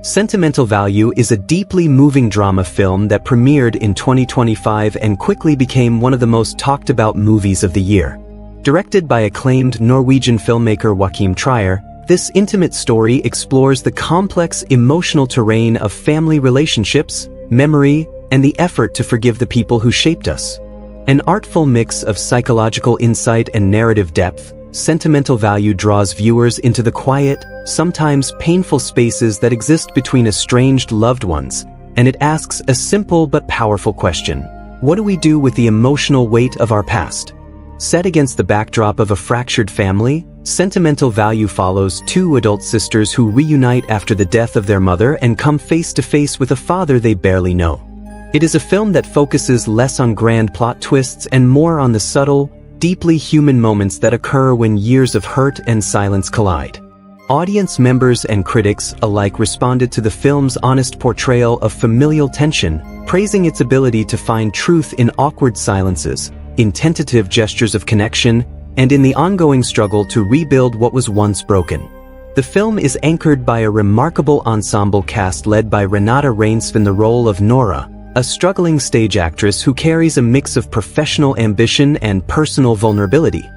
Sentimental Value is a deeply moving drama film that premiered in 2025 and quickly became one of the most talked about movies of the year. Directed by acclaimed Norwegian filmmaker Joachim Trier, this intimate story explores the complex emotional terrain of family relationships, memory, and the effort to forgive the people who shaped us. An artful mix of psychological insight and narrative depth, Sentimental Value draws viewers into the quiet, sometimes painful spaces that exist between estranged loved ones, and it asks a simple but powerful question: what do we do with the emotional weight of our past? Set against the backdrop of a fractured family, Sentimental Value follows two adult sisters who reunite after the death of their mother and come face to face with a father they barely know. It is a film that focuses less on grand plot twists and more on the subtle, deeply human moments that occur when years of hurt and silence collide. Audience members and critics alike responded to the film's honest portrayal of familial tension, praising its ability to find truth in awkward silences, in tentative gestures of connection, and in the ongoing struggle to rebuild what was once broken. The film is anchored by a remarkable ensemble cast led by Renate Reinsve in the role of Nora, a struggling stage actress who carries a mix of professional ambition and personal vulnerability.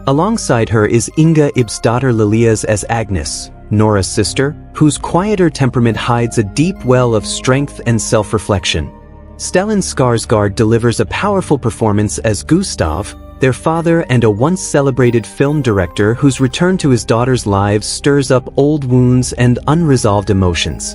Alongside her is Inga Ibsdatter Lilias as Agnes, Nora's sister, whose quieter temperament hides a deep well of strength and self-reflection. Stellan Skarsgård delivers a powerful performance as Gustav, their father and a once celebrated film director whose return to his daughter's lives stirs up old wounds and unresolved emotions.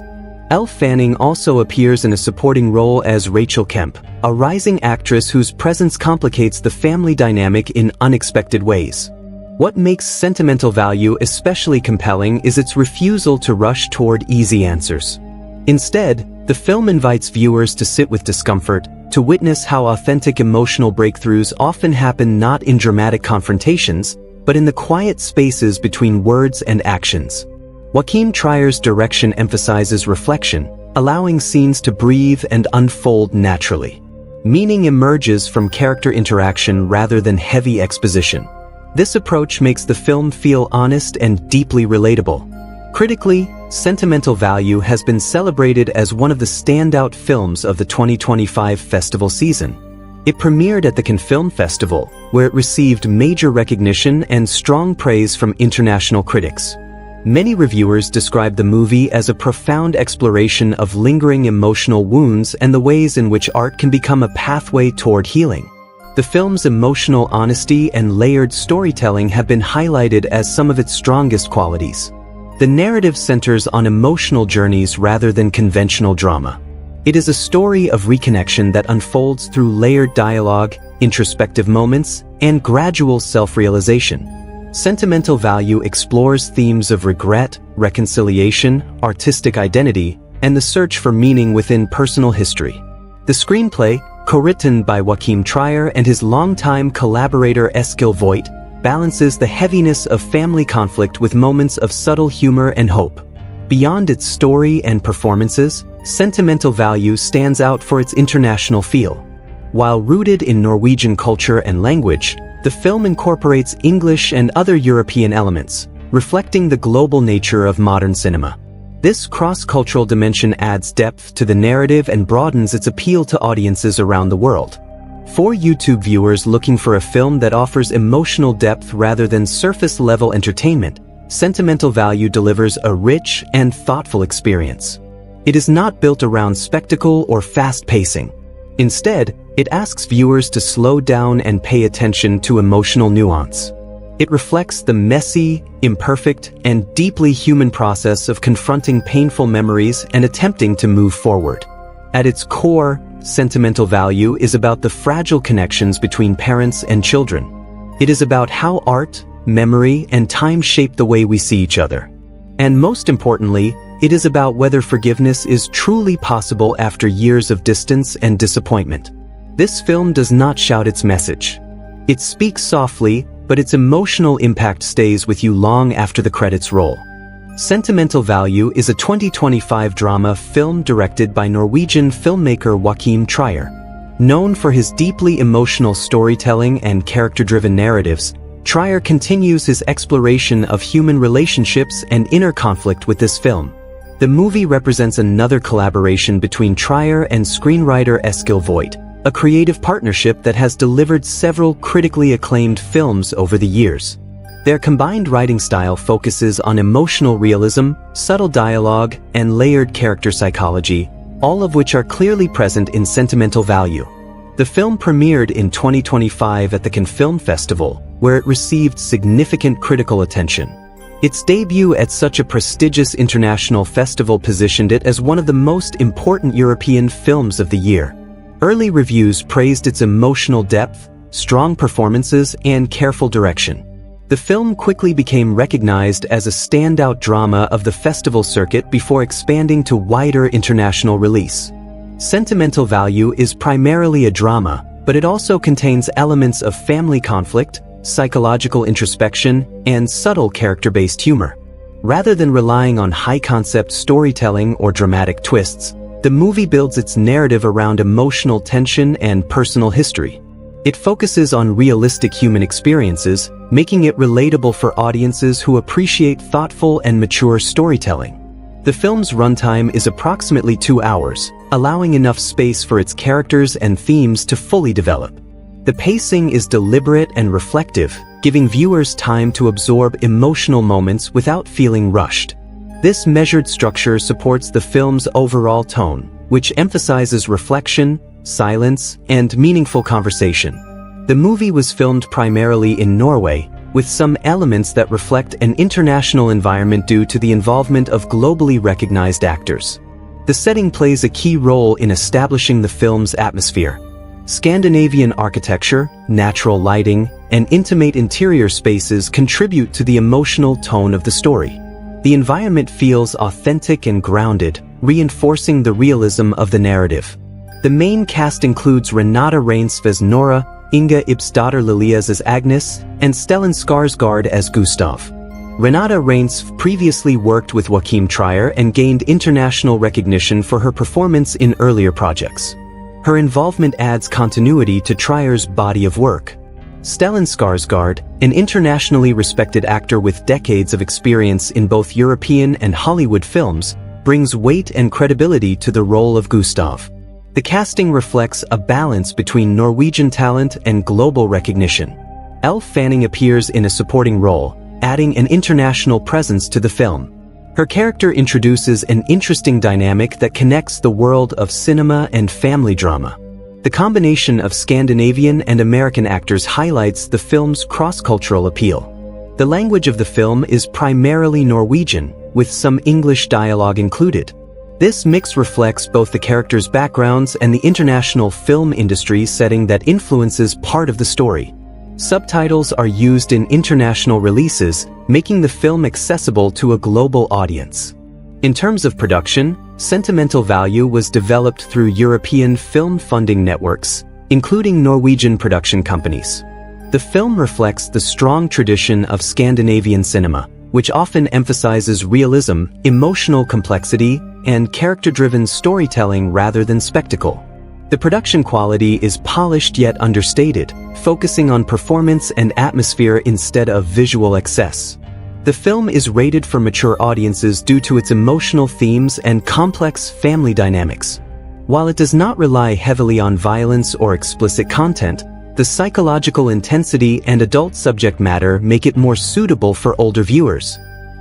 Elle Fanning also appears in a supporting role as Rachel Kemp, a rising actress whose presence complicates the family dynamic in unexpected ways. What makes Sentimental Value especially compelling is its refusal to rush toward easy answers. Instead, the film invites viewers to sit with discomfort, to witness how authentic emotional breakthroughs often happen not in dramatic confrontations, but in the quiet spaces between words and actions. Joachim Trier's direction emphasizes reflection, allowing scenes to breathe and unfold naturally. Meaning emerges from character interaction rather than heavy exposition. This approach makes the film feel honest and deeply relatable. Critically, Sentimental Value has been celebrated as one of the standout films of the 2025 festival season. It premiered at the Cannes Film Festival, where it received major recognition and strong praise from international critics. Many reviewers describe the movie as a profound exploration of lingering emotional wounds and the ways in which art can become a pathway toward healing. The film's emotional honesty and layered storytelling have been highlighted as some of its strongest qualities. The narrative centers on emotional journeys rather than conventional drama. It is a story of reconnection that unfolds through layered dialogue, introspective moments, and gradual self-realization. Sentimental Value explores themes of regret, reconciliation, artistic identity, and the search for meaning within personal history. The screenplay, co-written by Joachim Trier and his longtime collaborator Eskil Voigt, balances the heaviness of family conflict with moments of subtle humor and hope. Beyond its story and performances, Sentimental Value stands out for its international feel. While rooted in Norwegian culture and language, the film incorporates English and other European elements, reflecting the global nature of modern cinema. This cross-cultural dimension adds depth to the narrative and broadens its appeal to audiences around the world. For YouTube viewers looking for a film that offers emotional depth rather than surface-level entertainment, Sentimental Value delivers a rich and thoughtful experience. It is not built around spectacle or fast pacing. Instead, it asks viewers to slow down and pay attention to emotional nuance. It reflects the messy, imperfect, and deeply human process of confronting painful memories and attempting to move forward. At its core, Sentimental Value is about the fragile connections between parents and children. It is about how art, memory, and time shape the way we see each other. And most importantly, it is about whether forgiveness is truly possible after years of distance and disappointment. This film does not shout its message. It speaks softly, but its emotional impact stays with you long after the credits roll. Sentimental Value is a 2025 drama film directed by Norwegian filmmaker Joachim Trier. Known for his deeply emotional storytelling and character-driven narratives, Trier continues his exploration of human relationships and inner conflict with this film. The movie represents another collaboration between Trier and screenwriter Elle Voigt, a creative partnership that has delivered several critically acclaimed films over the years. Their combined writing style focuses on emotional realism, subtle dialogue, and layered character psychology, all of which are clearly present in Sentimental Value. The film premiered in 2025 at the Cannes Film Festival, where it received significant critical attention. Its debut at such a prestigious international festival positioned it as one of the most important European films of the year. Early reviews praised its emotional depth, strong performances, and careful direction. The film quickly became recognized as a standout drama of the festival circuit before expanding to wider international release. Sentimental Value is primarily a drama, but it also contains elements of family conflict, psychological introspection, and subtle character-based humor. Rather than relying on high-concept storytelling or dramatic twists, the movie builds its narrative around emotional tension and personal history. It focuses on realistic human experiences, making it relatable for audiences who appreciate thoughtful and mature storytelling. The film's runtime is approximately 2 hours, allowing enough space for its characters and themes to fully develop. The pacing is deliberate and reflective, giving viewers time to absorb emotional moments without feeling rushed. This measured structure supports the film's overall tone, which emphasizes reflection, silence, and meaningful conversation. The movie was filmed primarily in Norway, with some elements that reflect an international environment due to the involvement of globally recognized actors. The setting plays a key role in establishing the film's atmosphere. Scandinavian architecture, natural lighting, and intimate interior spaces contribute to the emotional tone of the story. The environment feels authentic and grounded, reinforcing the realism of the narrative. The main cast includes Renate Reinsve as Nora, Inga Ibsdotter Lilias as Agnes, and Stellan Skarsgård as Gustav. Renate Reinsve previously worked with Joachim Trier and gained international recognition for her performance in earlier projects. Her involvement adds continuity to Trier's body of work. Stellan Skarsgård, an internationally respected actor with decades of experience in both European and Hollywood films, brings weight and credibility to the role of Gustav. The casting reflects a balance between Norwegian talent and global recognition. Elle Fanning appears in a supporting role, adding an international presence to the film. Her character introduces an interesting dynamic that connects the world of cinema and family drama. The combination of Scandinavian and American actors highlights the film's cross-cultural appeal. The language of the film is primarily Norwegian, with some English dialogue included. This mix reflects both the characters' backgrounds and the international film industry setting that influences part of the story. Subtitles are used in international releases, making the film accessible to a global audience. In terms of production, Sentimental Value was developed through European film funding networks, including Norwegian production companies. The film reflects the strong tradition of Scandinavian cinema, which often emphasizes realism, emotional complexity, and character-driven storytelling rather than spectacle. The production quality is polished yet understated, focusing on performance and atmosphere instead of visual excess. The film is rated for mature audiences due to its emotional themes and complex family dynamics. While it does not rely heavily on violence or explicit content, the psychological intensity and adult subject matter make it more suitable for older viewers.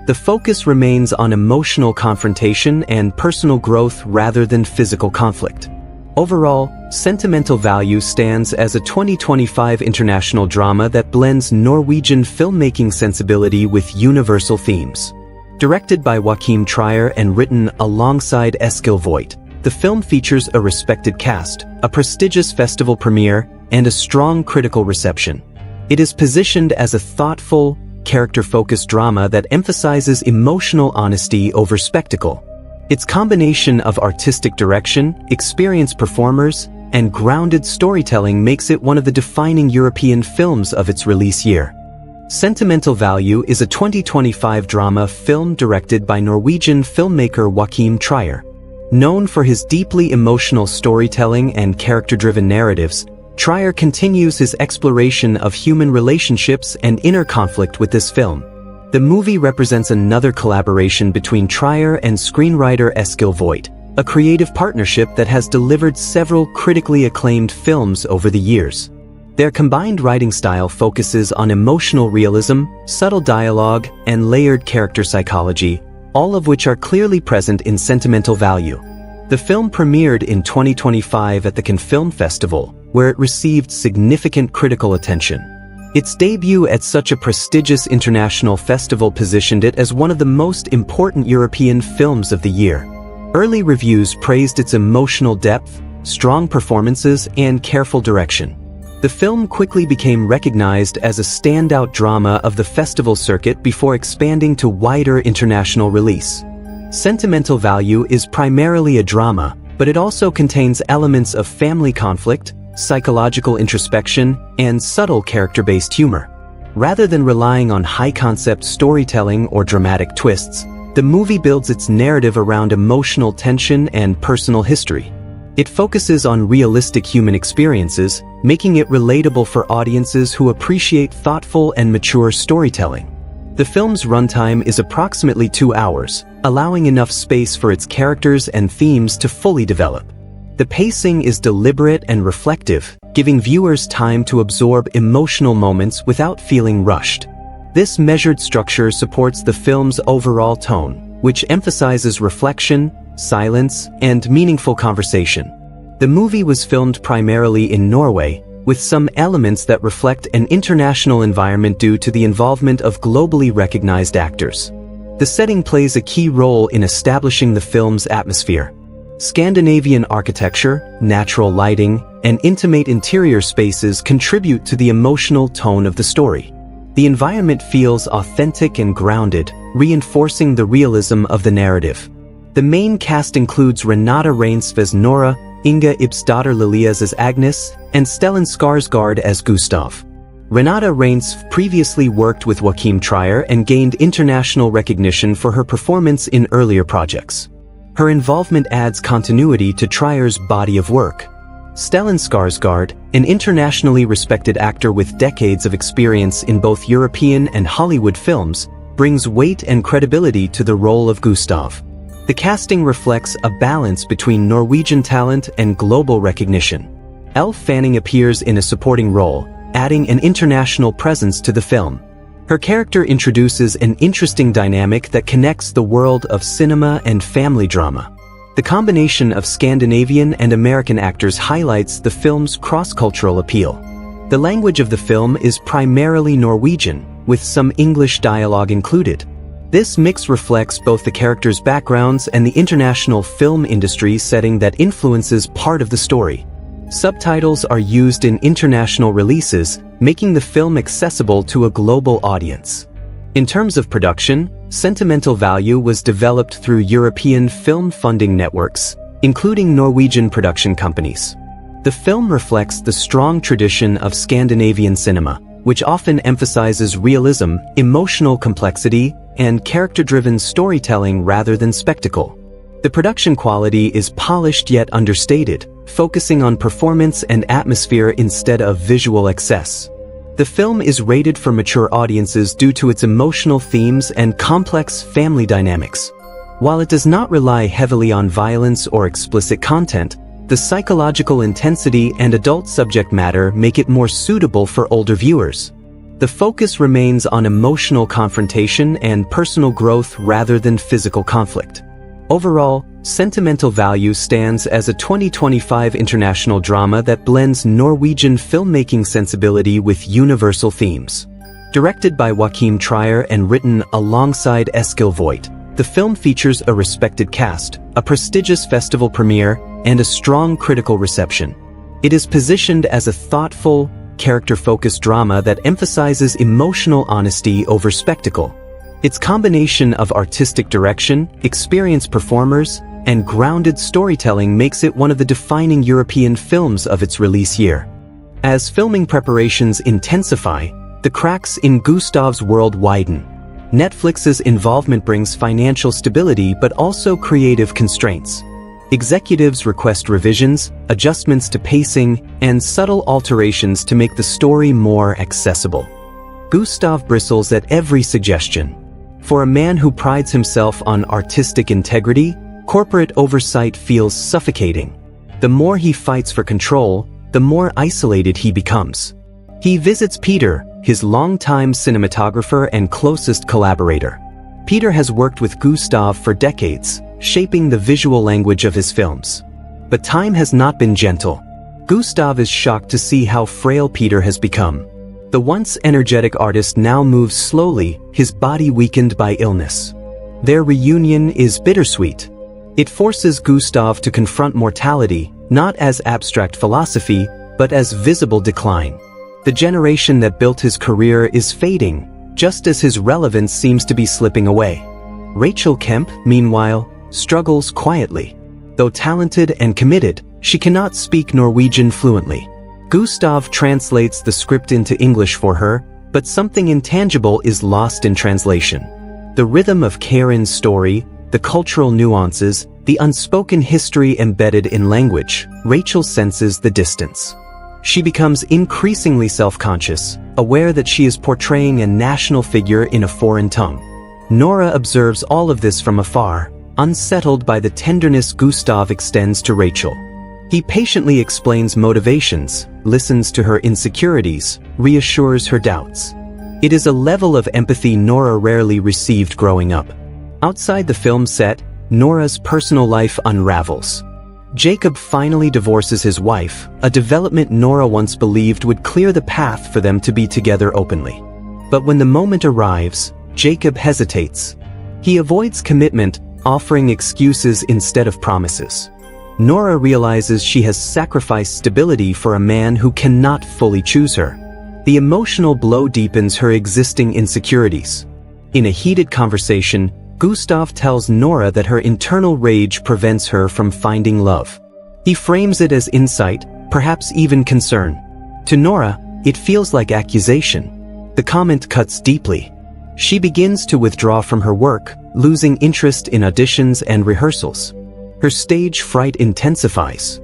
The focus remains on emotional confrontation and personal growth rather than physical conflict. Overall, Sentimental Value stands as a 2025 international drama that blends Norwegian filmmaking sensibility with universal themes. Directed by Joachim Trier and written alongside Elle Voigt, the film features a respected cast, a prestigious festival premiere, and a strong critical reception. It is positioned as a thoughtful, character-focused drama that emphasizes emotional honesty over spectacle. Its combination of artistic direction, experienced performers, and grounded storytelling makes it one of the defining European films of its release year. Sentimental Value is a 2025 drama film directed by Norwegian filmmaker Joachim Trier. Known for his deeply emotional storytelling and character-driven narratives, Trier continues his exploration of human relationships and inner conflict with this film. The movie represents another collaboration between Trier and screenwriter Elle Voigt, a creative partnership that has delivered several critically acclaimed films over the years. Their combined writing style focuses on emotional realism, subtle dialogue, and layered character psychology, all of which are clearly present in Sentimental Value. The film premiered in 2025 at the Cannes Film Festival, where it received significant critical attention. Its debut at such a prestigious international festival positioned it as one of the most important European films of the year. Early reviews praised its emotional depth, strong performances, and careful direction. The film quickly became recognized as a standout drama of the festival circuit before expanding to wider international release. Sentimental Value is primarily a drama, but it also contains elements of family conflict, psychological introspection, and subtle character-based humor. Rather than relying on high-concept storytelling or dramatic twists, the movie builds its narrative around emotional tension and personal history. It focuses on realistic human experiences, making it relatable for audiences who appreciate thoughtful and mature storytelling. The film's runtime is approximately 2 hours, allowing enough space for its characters and themes to fully develop. The pacing is deliberate and reflective, giving viewers time to absorb emotional moments without feeling rushed. This measured structure supports the film's overall tone, which emphasizes reflection, silence, and meaningful conversation. The movie was filmed primarily in Norway, with some elements that reflect an international environment due to the involvement of globally recognized actors. The setting plays a key role in establishing the film's atmosphere. Scandinavian architecture, natural lighting, and intimate interior spaces contribute to the emotional tone of the story. The environment feels authentic and grounded, reinforcing the realism of the narrative. The main cast includes Renate Reinsve as Nora, Inga Ibsdatter Lilias as Agnes, and Stellan Skarsgård as Gustav. Renate Reinsve previously worked with Joachim Trier and gained international recognition for her performance in earlier projects. Her involvement adds continuity to Trier's body of work. Stellan Skarsgård, an internationally respected actor with decades of experience in both European and Hollywood films, brings weight and credibility to the role of Gustav. The casting reflects a balance between Norwegian talent and global recognition. Elle Fanning appears in a supporting role, adding an international presence to the film. Her character introduces an interesting dynamic that connects the world of cinema and family drama. The combination of Scandinavian and American actors highlights the film's cross-cultural appeal. The language of the film is primarily Norwegian, with some English dialogue included. This mix reflects both the characters' backgrounds and the international film industry setting that influences part of the story. Subtitles are used in international releases, making the film accessible to a global audience. In terms of production, Sentimental Value was developed through European film funding networks, including Norwegian production companies. The film reflects the strong tradition of Scandinavian cinema, which often emphasizes realism, emotional complexity, and character-driven storytelling rather than spectacle. The production quality is polished yet understated, focusing on performance and atmosphere instead of visual excess. The film is rated for mature audiences due to its emotional themes and complex family dynamics. While it does not rely heavily on violence or explicit content, the psychological intensity and adult subject matter make it more suitable for older viewers. The focus remains on emotional confrontation and personal growth rather than physical conflict. Overall, Sentimental Value stands as a 2025 international drama that blends Norwegian filmmaking sensibility with universal themes. Directed by Joachim Trier and written alongside Elle Voigt, the film features a respected cast, a prestigious festival premiere, and a strong critical reception. It is positioned as a thoughtful, character-focused drama that emphasizes emotional honesty over spectacle. Its combination of artistic direction, experienced performers, and grounded storytelling makes it one of the defining European films of its release year. As filming preparations intensify, the cracks in Gustav's world widen. Netflix's involvement brings financial stability but also creative constraints. Executives request revisions, adjustments to pacing, and subtle alterations to make the story more accessible. Gustav bristles at every suggestion, For a man who prides himself on artistic integrity, corporate oversight feels suffocating. The more he fights for control, the more isolated he becomes. He visits Peter, his longtime cinematographer and closest collaborator. Peter has worked with Gustav for decades, shaping the visual language of his films. But time has not been gentle. Gustav is shocked to see how frail Peter has become. The once energetic artist now moves slowly, his body weakened by illness. Their reunion is bittersweet. It forces Gustav to confront mortality, not as abstract philosophy, but as visible decline. The generation that built his career is fading, just as his relevance seems to be slipping away. Rachel Kemp, meanwhile, struggles quietly. Though talented and committed, she cannot speak Norwegian fluently. Gustav translates the script into English for her, but something intangible is lost in translation. The rhythm of Karen's story, the cultural nuances, the unspoken history embedded in language, Rachel senses the distance. She becomes increasingly self-conscious, aware that she is portraying a national figure in a foreign tongue. Nora observes all of this from afar, unsettled by the tenderness Gustav extends to Rachel. He patiently explains motivations, listens to her insecurities, reassures her doubts. It is a level of empathy Nora rarely received growing up. Outside the film set, Nora's personal life unravels. Jacob finally divorces his wife, a development Nora once believed would clear the path for them to be together openly. But when the moment arrives, Jacob hesitates. He avoids commitment, offering excuses instead of promises. Nora realizes she has sacrificed stability for a man who cannot fully choose her. The emotional blow deepens her existing insecurities. In a heated conversation, Gustav tells Nora that her internal rage prevents her from finding love. He frames it as insight, perhaps even concern. To Nora, it feels like accusation. The comment cuts deeply. She begins to withdraw from her work, losing interest in auditions and rehearsals. Her stage fright intensifies.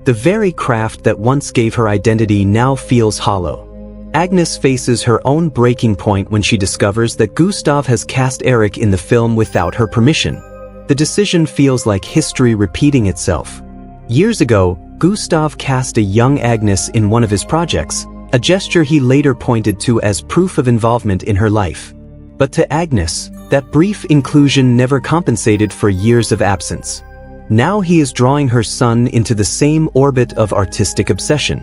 The very craft that once gave her identity now feels hollow. Agnes faces her own breaking point when she discovers that Gustav has cast Eric in the film without her permission. The decision feels like history repeating itself. Years ago, Gustav cast a young Agnes in one of his projects, a gesture he later pointed to as proof of involvement in her life. But to Agnes, that brief inclusion never compensated for years of absence. Now he is drawing her son into the same orbit of artistic obsession.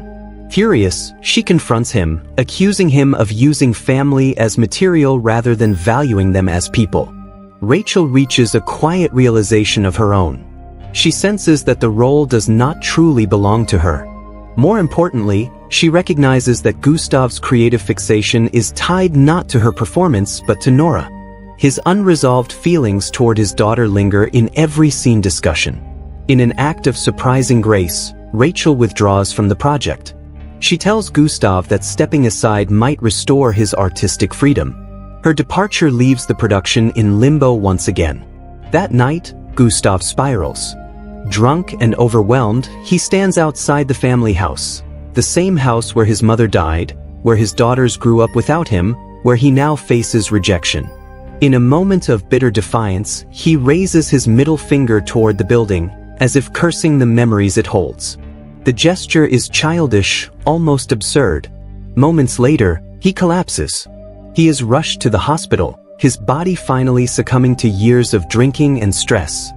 Furious, she confronts him, accusing him of using family as material rather than valuing them as people. Rachel reaches a quiet realization of her own. She senses that the role does not truly belong to her. More importantly, she recognizes that Gustav's creative fixation is tied not to her performance but to Nora. His unresolved feelings toward his daughter linger in every scene discussion. In an act of surprising grace, Rachel withdraws from the project. She tells Gustav that stepping aside might restore his artistic freedom. Her departure leaves the production in limbo once again. That night, Gustav spirals. Drunk and overwhelmed, he stands outside the family house, the same house where his mother died, where his daughters grew up without him, where he now faces rejection. In a moment of bitter defiance, he raises his middle finger toward the building, as if cursing the memories it holds. The gesture is childish, almost absurd. Moments later, he collapses. He is rushed to the hospital, his body finally succumbing to years of drinking and stress.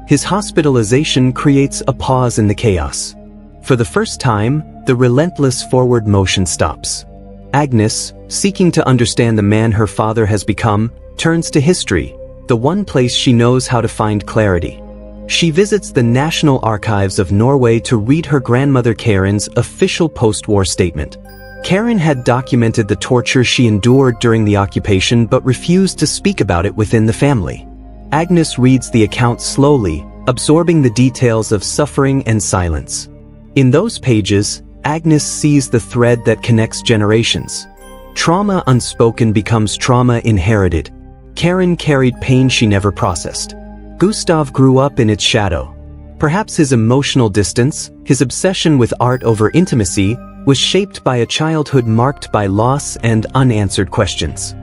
His hospitalization creates a pause in the chaos. For the first time, the relentless forward motion stops. Agnes, seeking to understand the man her father has become, turns to history, the one place she knows how to find clarity. She visits the National Archives of Norway to read her grandmother Karen's official post-war statement. Karen had documented the torture she endured during the occupation but refused to speak about it within the family. Agnes reads the account slowly, absorbing the details of suffering and silence. In those pages, Agnes sees the thread that connects generations. Trauma unspoken becomes trauma inherited. Karen carried pain she never processed. Gustav grew up in its shadow. Perhaps his emotional distance, his obsession with art over intimacy, was shaped by a childhood marked by loss and unanswered questions.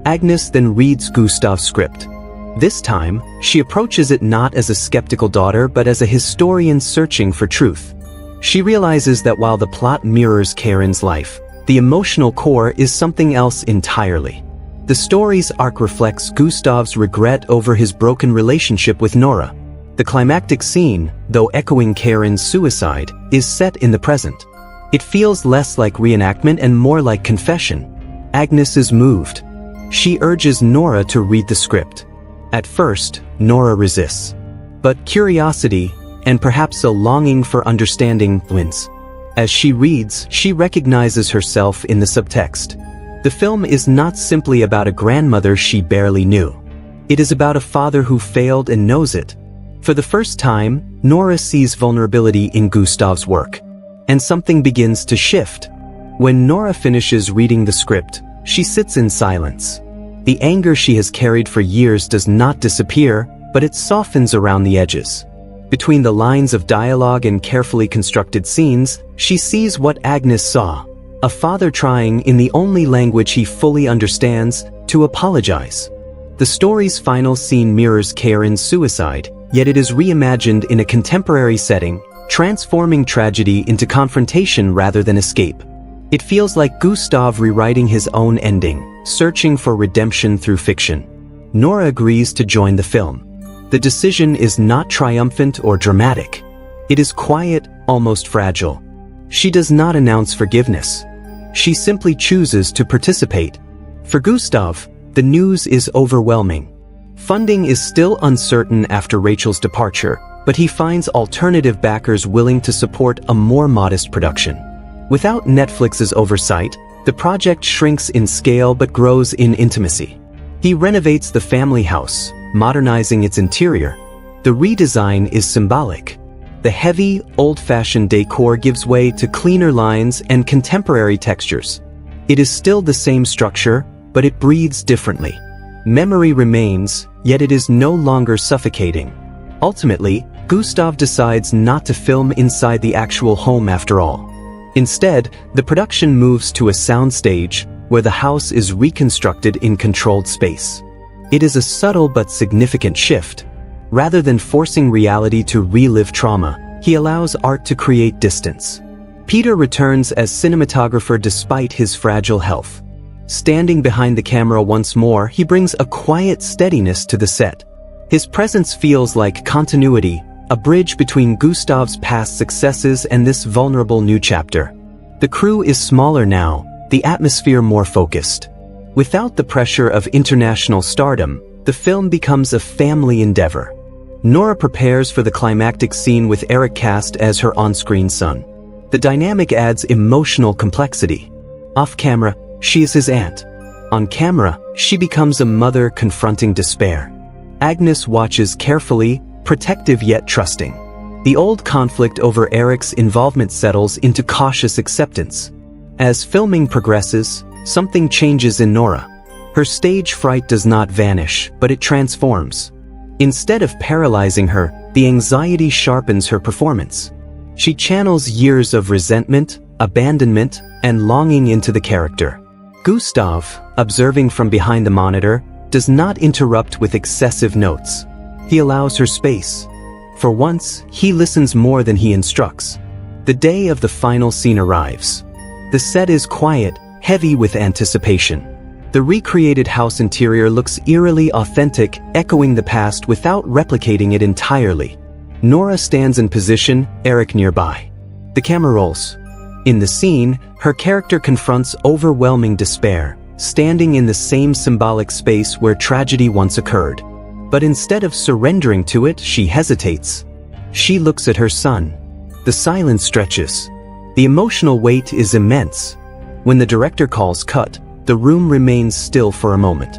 Agnes then reads Gustav's script. This time, she approaches it not as a skeptical daughter but as a historian searching for truth. She realizes that while the plot mirrors Karen's life, the emotional core is something else entirely. The story's arc reflects Gustav's regret over his broken relationship with Nora. The climactic scene, though echoing Karen's suicide, is set in the present. It feels less like reenactment and more like confession. Agnes is moved. She urges Nora to read the script. At first, Nora resists. But curiosity, and perhaps a longing for understanding, wins. As she reads, she recognizes herself in the subtext. The film is not simply about a grandmother she barely knew. It is about a father who failed and knows it. For the first time, Nora sees vulnerability in Gustav's work. And something begins to shift. When Nora finishes reading the script, she sits in silence. The anger she has carried for years does not disappear, but it softens around the edges. Between the lines of dialogue and carefully constructed scenes, she sees what Agnes saw. A father trying, in the only language he fully understands, to apologize. The story's final scene mirrors Karen's suicide, yet it is reimagined in a contemporary setting, transforming tragedy into confrontation rather than escape. It feels like Gustav rewriting his own ending, searching for redemption through fiction. Nora agrees to join the film. The decision is not triumphant or dramatic. It is quiet, almost fragile. She does not announce forgiveness. She simply chooses to participate. For Gustav, the news is overwhelming. Funding is still uncertain after Rachel's departure, but he finds alternative backers willing to support a more modest production. Without Netflix's oversight, the project shrinks in scale but grows in intimacy. He renovates the family house, modernizing its interior. The redesign is symbolic. The heavy, old-fashioned decor gives way to cleaner lines and contemporary textures. It is still the same structure, but it breathes differently. Memory remains, yet it is no longer suffocating. Ultimately, Gustav decides not to film inside the actual home after all. Instead, the production moves to a soundstage, where the house is reconstructed in controlled space. It is a subtle but significant shift. Rather than forcing reality to relive trauma, he allows art to create distance. Peter returns as cinematographer despite his fragile health. Standing behind the camera once more, he brings a quiet steadiness to the set. His presence feels like continuity, a bridge between Gustav's past successes and this vulnerable new chapter. The crew is smaller now, the atmosphere more focused. Without the pressure of international stardom, the film becomes a family endeavor. Nora prepares for the climactic scene with Eric cast as her on-screen son. The dynamic adds emotional complexity. Off-camera, she is his aunt. On camera, she becomes a mother confronting despair. Agnes watches carefully, protective yet trusting. The old conflict over Eric's involvement settles into cautious acceptance. As filming progresses, something changes in Nora. Her stage fright does not vanish, but it transforms. Instead of paralyzing her, the anxiety sharpens her performance. She channels years of resentment, abandonment, and longing into the character. Gustav, observing from behind the monitor, does not interrupt with excessive notes. He allows her space. For once, he listens more than he instructs. The day of the final scene arrives. The set is quiet, heavy with anticipation. The recreated house interior looks eerily authentic, echoing the past without replicating it entirely. Nora stands in position, Eric nearby. The camera rolls. In the scene, her character confronts overwhelming despair, standing in the same symbolic space where tragedy once occurred. But instead of surrendering to it, she hesitates. She looks at her son. The silence stretches. The emotional weight is immense. When the director calls cut, the room remains still for a moment.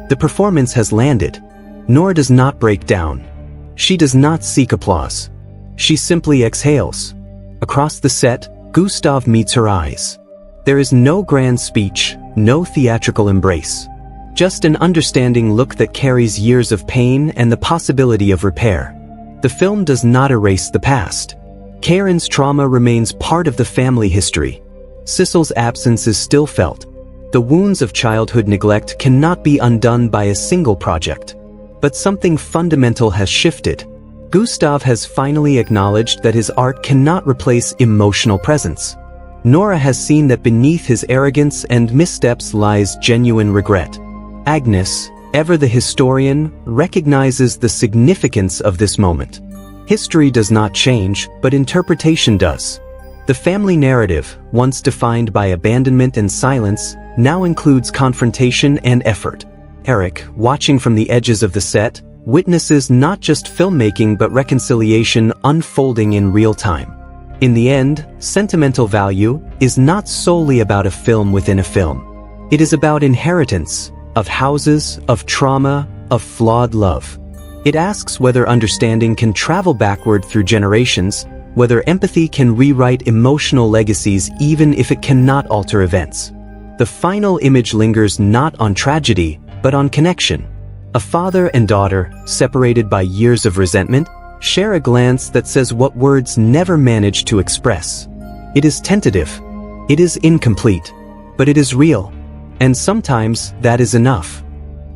The performance has landed. Nora does not break down. She does not seek applause. She simply exhales. Across the set, Gustav meets her eyes. There is no grand speech, no theatrical embrace. Just an understanding look that carries years of pain and the possibility of repair. The film does not erase the past. Karen's trauma remains part of the family history. Sissel's absence is still felt. The wounds of childhood neglect cannot be undone by a single project. But something fundamental has shifted. Gustav has finally acknowledged that his art cannot replace emotional presence. Nora has seen that beneath his arrogance and missteps lies genuine regret. Agnes, ever the historian, recognizes the significance of this moment. History does not change, but interpretation does. The family narrative, once defined by abandonment and silence, now includes confrontation and effort. Eric, watching from the edges of the set, witnesses not just filmmaking but reconciliation unfolding in real time. In the end, Sentimental Value is not solely about a film within a film. It is about inheritance, of houses, of trauma, of flawed love. It asks whether understanding can travel backward through generations, whether empathy can rewrite emotional legacies even if it cannot alter events. The final image lingers not on tragedy, but on connection. A father and daughter, separated by years of resentment, share a glance that says what words never managed to express. It is tentative. It is incomplete. But it is real. And sometimes that is enough.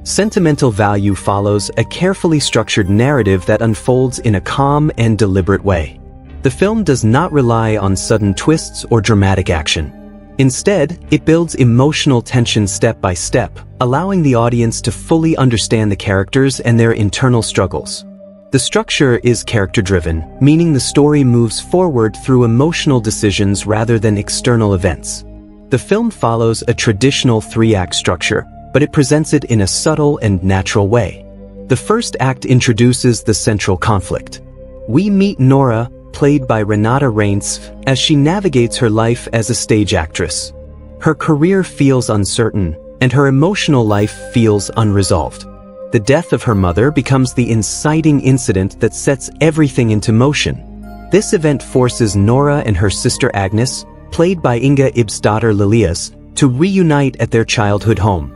Sentimental Value follows a carefully structured narrative that unfolds in a calm and deliberate way. The film does not rely on sudden twists or dramatic action. Instead, it builds emotional tension step by step, allowing the audience to fully understand the characters and their internal struggles. The structure is character-driven, meaning the story moves forward through emotional decisions rather than external events. The film follows a traditional three-act structure, but it presents it in a subtle and natural way. The first act introduces the central conflict. We meet Nora, played by Renate Reinsve, as she navigates her life as a stage actress. Her career feels uncertain, and her emotional life feels unresolved. The death of her mother becomes the inciting incident that sets everything into motion. This event forces Nora and her sister Agnes, played by Inga Ibsdotter Lilias, to reunite at their childhood home.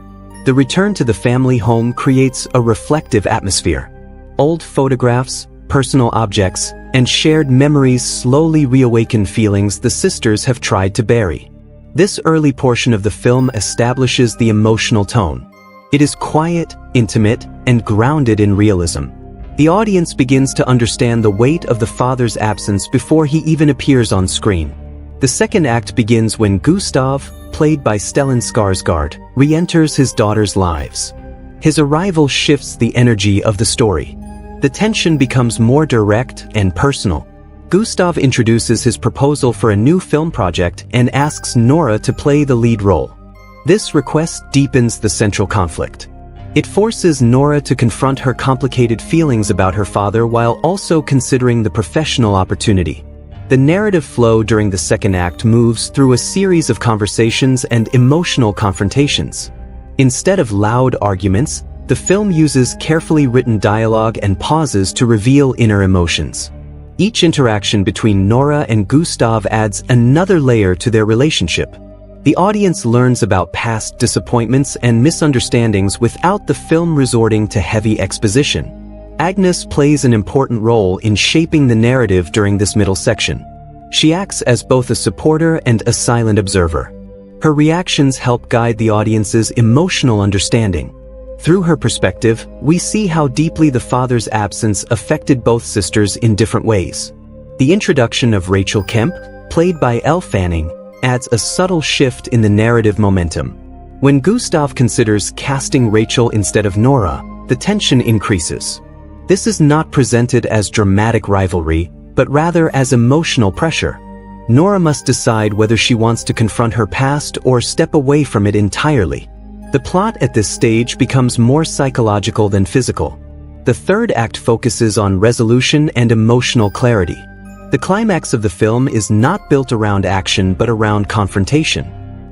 The return to the family home creates a reflective atmosphere. Old photographs, personal objects, and shared memories slowly reawaken feelings the sisters have tried to bury. This early portion of the film establishes the emotional tone. It is quiet, intimate, and grounded in realism. The audience begins to understand the weight of the father's absence before he even appears on screen. The second act begins when Gustav, played by Stellan Skarsgård, re-enters his daughter's lives. His arrival shifts the energy of the story. The tension becomes more direct and personal. Gustav introduces his proposal for a new film project and asks Nora to play the lead role. This request deepens the central conflict. It forces Nora to confront her complicated feelings about her father while also considering the professional opportunity. The narrative flow during the second act moves through a series of conversations and emotional confrontations. Instead of loud arguments, the film uses carefully written dialogue and pauses to reveal inner emotions. Each interaction between Nora and Gustav adds another layer to their relationship. The audience learns about past disappointments and misunderstandings without the film resorting to heavy exposition. Agnes plays an important role in shaping the narrative during this middle section. She acts as both a supporter and a silent observer. Her reactions help guide the audience's emotional understanding. Through her perspective, we see how deeply the father's absence affected both sisters in different ways. The introduction of Rachel Kemp, played by Elle Fanning, adds a subtle shift in the narrative momentum. When Gustav considers casting Rachel instead of Nora, the tension increases. This is not presented as dramatic rivalry, but rather as emotional pressure. Nora must decide whether she wants to confront her past or step away from it entirely. The plot at this stage becomes more psychological than physical. The third act focuses on resolution and emotional clarity. The climax of the film is not built around action but around confrontation.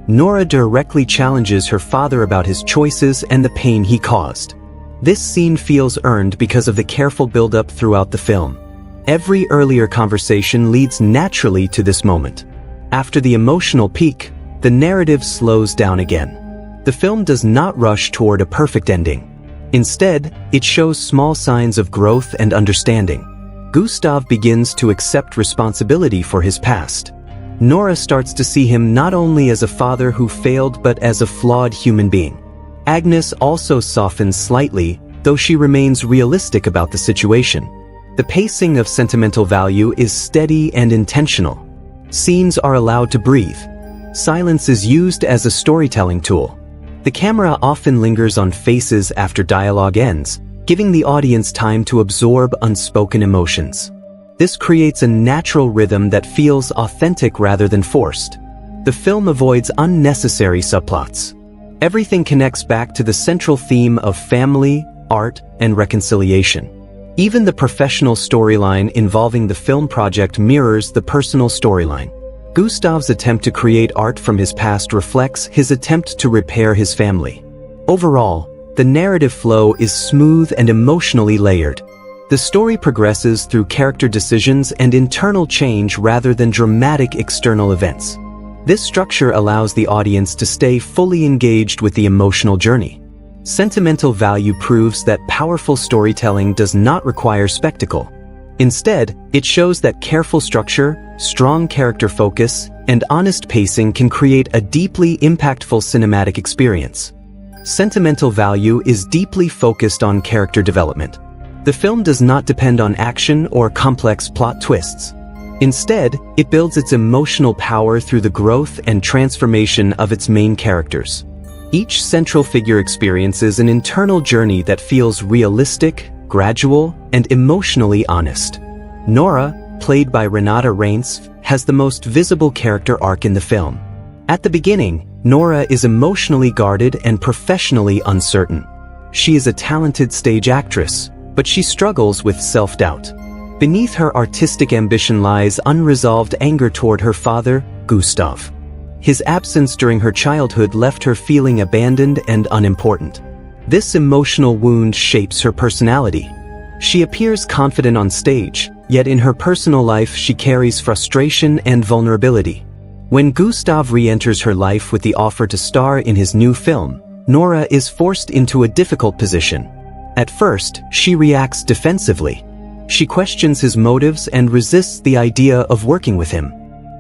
Nora directly challenges her father about his choices and the pain he caused. This scene feels earned because of the careful build-up throughout the film. Every earlier conversation leads naturally to this moment. After the emotional peak, the narrative slows down again. The film does not rush toward a perfect ending. Instead, it shows small signs of growth and understanding. Gustav begins to accept responsibility for his past. Nora starts to see him not only as a father who failed but as a flawed human being. Agnes also softens slightly, though she remains realistic about the situation. The pacing of Sentimental Value is steady and intentional. Scenes are allowed to breathe. Silence is used as a storytelling tool. The camera often lingers on faces after dialogue ends, giving the audience time to absorb unspoken emotions. This creates a natural rhythm that feels authentic rather than forced. The film avoids unnecessary subplots. Everything connects back to the central theme of family, art, and reconciliation. Even the professional storyline involving the film project mirrors the personal storyline. Gustav's attempt to create art from his past reflects his attempt to repair his family. Overall, the narrative flow is smooth and emotionally layered. The story progresses through character decisions and internal change rather than dramatic external events. This structure allows the audience to stay fully engaged with the emotional journey. Sentimental Value proves that powerful storytelling does not require spectacle. Instead, it shows that careful structure, strong character focus, and honest pacing can create a deeply impactful cinematic experience. Sentimental Value is deeply focused on character development. The film does not depend on action or complex plot twists. Instead, it builds its emotional power through the growth and transformation of its main characters. Each central figure experiences an internal journey that feels realistic, gradual, and emotionally honest. Nora, played by Renate Reinsve, has the most visible character arc in the film. At the beginning, Nora is emotionally guarded and professionally uncertain. She is a talented stage actress, but she struggles with self-doubt. Beneath her artistic ambition lies unresolved anger toward her father, Gustav. His absence during her childhood left her feeling abandoned and unimportant. This emotional wound shapes her personality. She appears confident on stage, yet in her personal life she carries frustration and vulnerability. When Gustav re-enters her life with the offer to star in his new film, Nora is forced into a difficult position. At first, she reacts defensively. She questions his motives and resists the idea of working with him.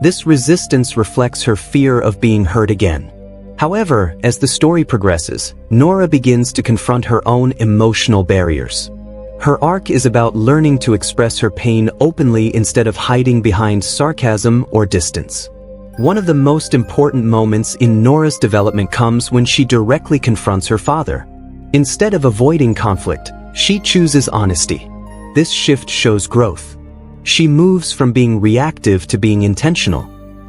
This resistance reflects her fear of being hurt again. However, as the story progresses, Nora begins to confront her own emotional barriers. Her arc is about learning to express her pain openly instead of hiding behind sarcasm or distance. One of the most important moments in Nora's development comes when she directly confronts her father. Instead of avoiding conflict, she chooses honesty. This shift shows growth. She moves from being reactive to being intentional.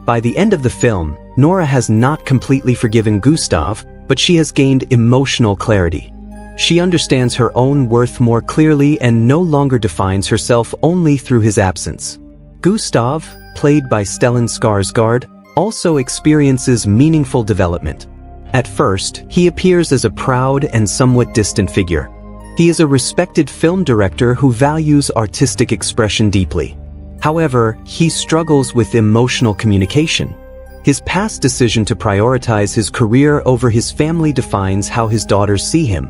By the end of the film, Nora has not completely forgiven Gustav, but she has gained emotional clarity. She understands her own worth more clearly and no longer defines herself only through his absence. Gustav, played by Stellan Skarsgård, also experiences meaningful development. At first, he appears as a proud and somewhat distant figure. He is a respected film director who values artistic expression deeply. However, he struggles with emotional communication. His past decision to prioritize his career over his family defines how his daughters see him.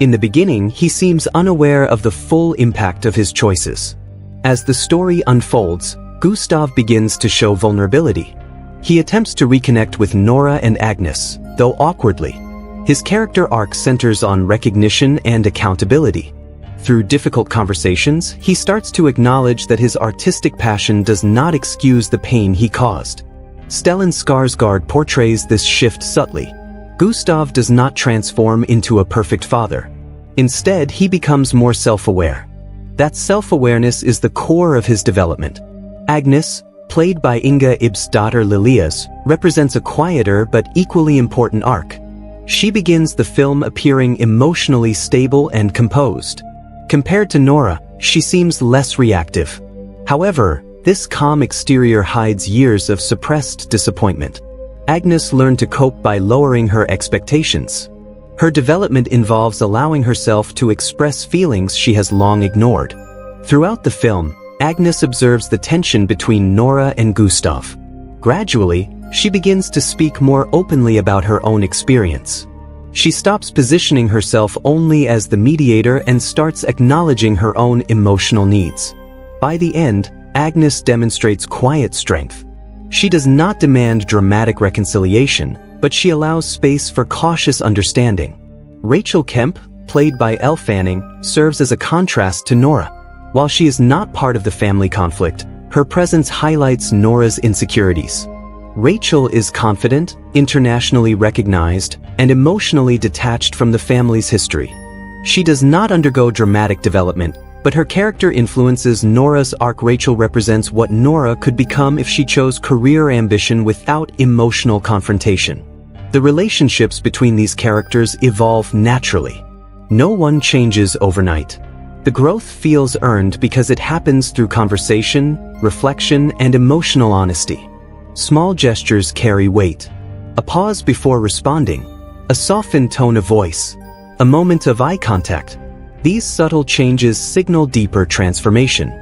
In the beginning, he seems unaware of the full impact of his choices. As the story unfolds, Gustav begins to show vulnerability. He attempts to reconnect with Nora and Agnes, though awkwardly. His character arc centers on recognition and accountability. Through difficult conversations, he starts to acknowledge that his artistic passion does not excuse the pain he caused. Stellan Skarsgård portrays this shift subtly. Gustav does not transform into a perfect father. Instead, he becomes more self-aware. That self-awareness is the core of his development. Agnes, played by Inga Ibsdottir Lilias, represents a quieter but equally important arc. She begins the film appearing emotionally stable and composed. Compared to Nora, she seems less reactive. However, this calm exterior hides years of suppressed disappointment. Agnes learned to cope by lowering her expectations. Her development involves allowing herself to express feelings she has long ignored. Throughout the film, Agnes observes the tension between Nora and Gustav. Gradually, she begins to speak more openly about her own experience. She stops positioning herself only as the mediator and starts acknowledging her own emotional needs. By the end, Agnes demonstrates quiet strength. She does not demand dramatic reconciliation, but she allows space for cautious understanding. Rachel Kemp, played by Elle Fanning, serves as a contrast to Nora. While she is not part of the family conflict, her presence highlights Nora's insecurities. Rachel is confident, internationally recognized, and emotionally detached from the family's history. She does not undergo dramatic development, but her character influences Nora's arc. Rachel represents what Nora could become if she chose career ambition without emotional confrontation. The relationships between these characters evolve naturally. No one changes overnight. The growth feels earned because it happens through conversation, reflection, and emotional honesty. Small gestures carry weight. A pause before responding, a softened tone of voice, a moment of eye contact. These subtle changes signal deeper transformation.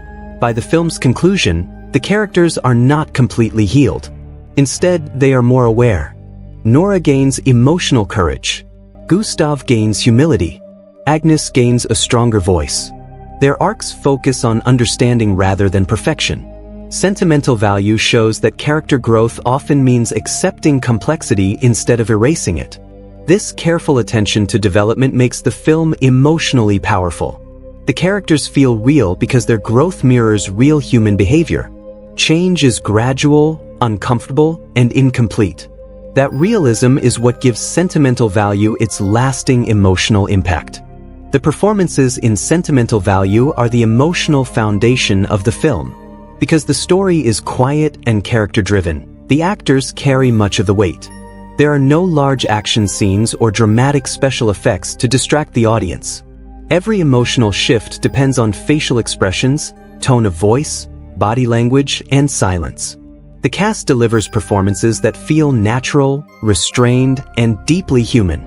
By the film's conclusion, the characters are not completely healed. Instead, they are more aware. Nora gains emotional courage. Gustav gains humility. Agnes gains a stronger voice. Their arcs focus on understanding rather than perfection. Sentimental Value shows that character growth often means accepting complexity instead of erasing it. This careful attention to development makes the film emotionally powerful. The characters feel real because their growth mirrors real human behavior. Change is gradual, uncomfortable, and incomplete. That realism is what gives Sentimental Value its lasting emotional impact. The performances in Sentimental Value are the emotional foundation of the film. Because the story is quiet and character-driven, the actors carry much of the weight. There are no large action scenes or dramatic special effects to distract the audience. Every emotional shift depends on facial expressions, tone of voice, body language, and silence. The cast delivers performances that feel natural, restrained, and deeply human.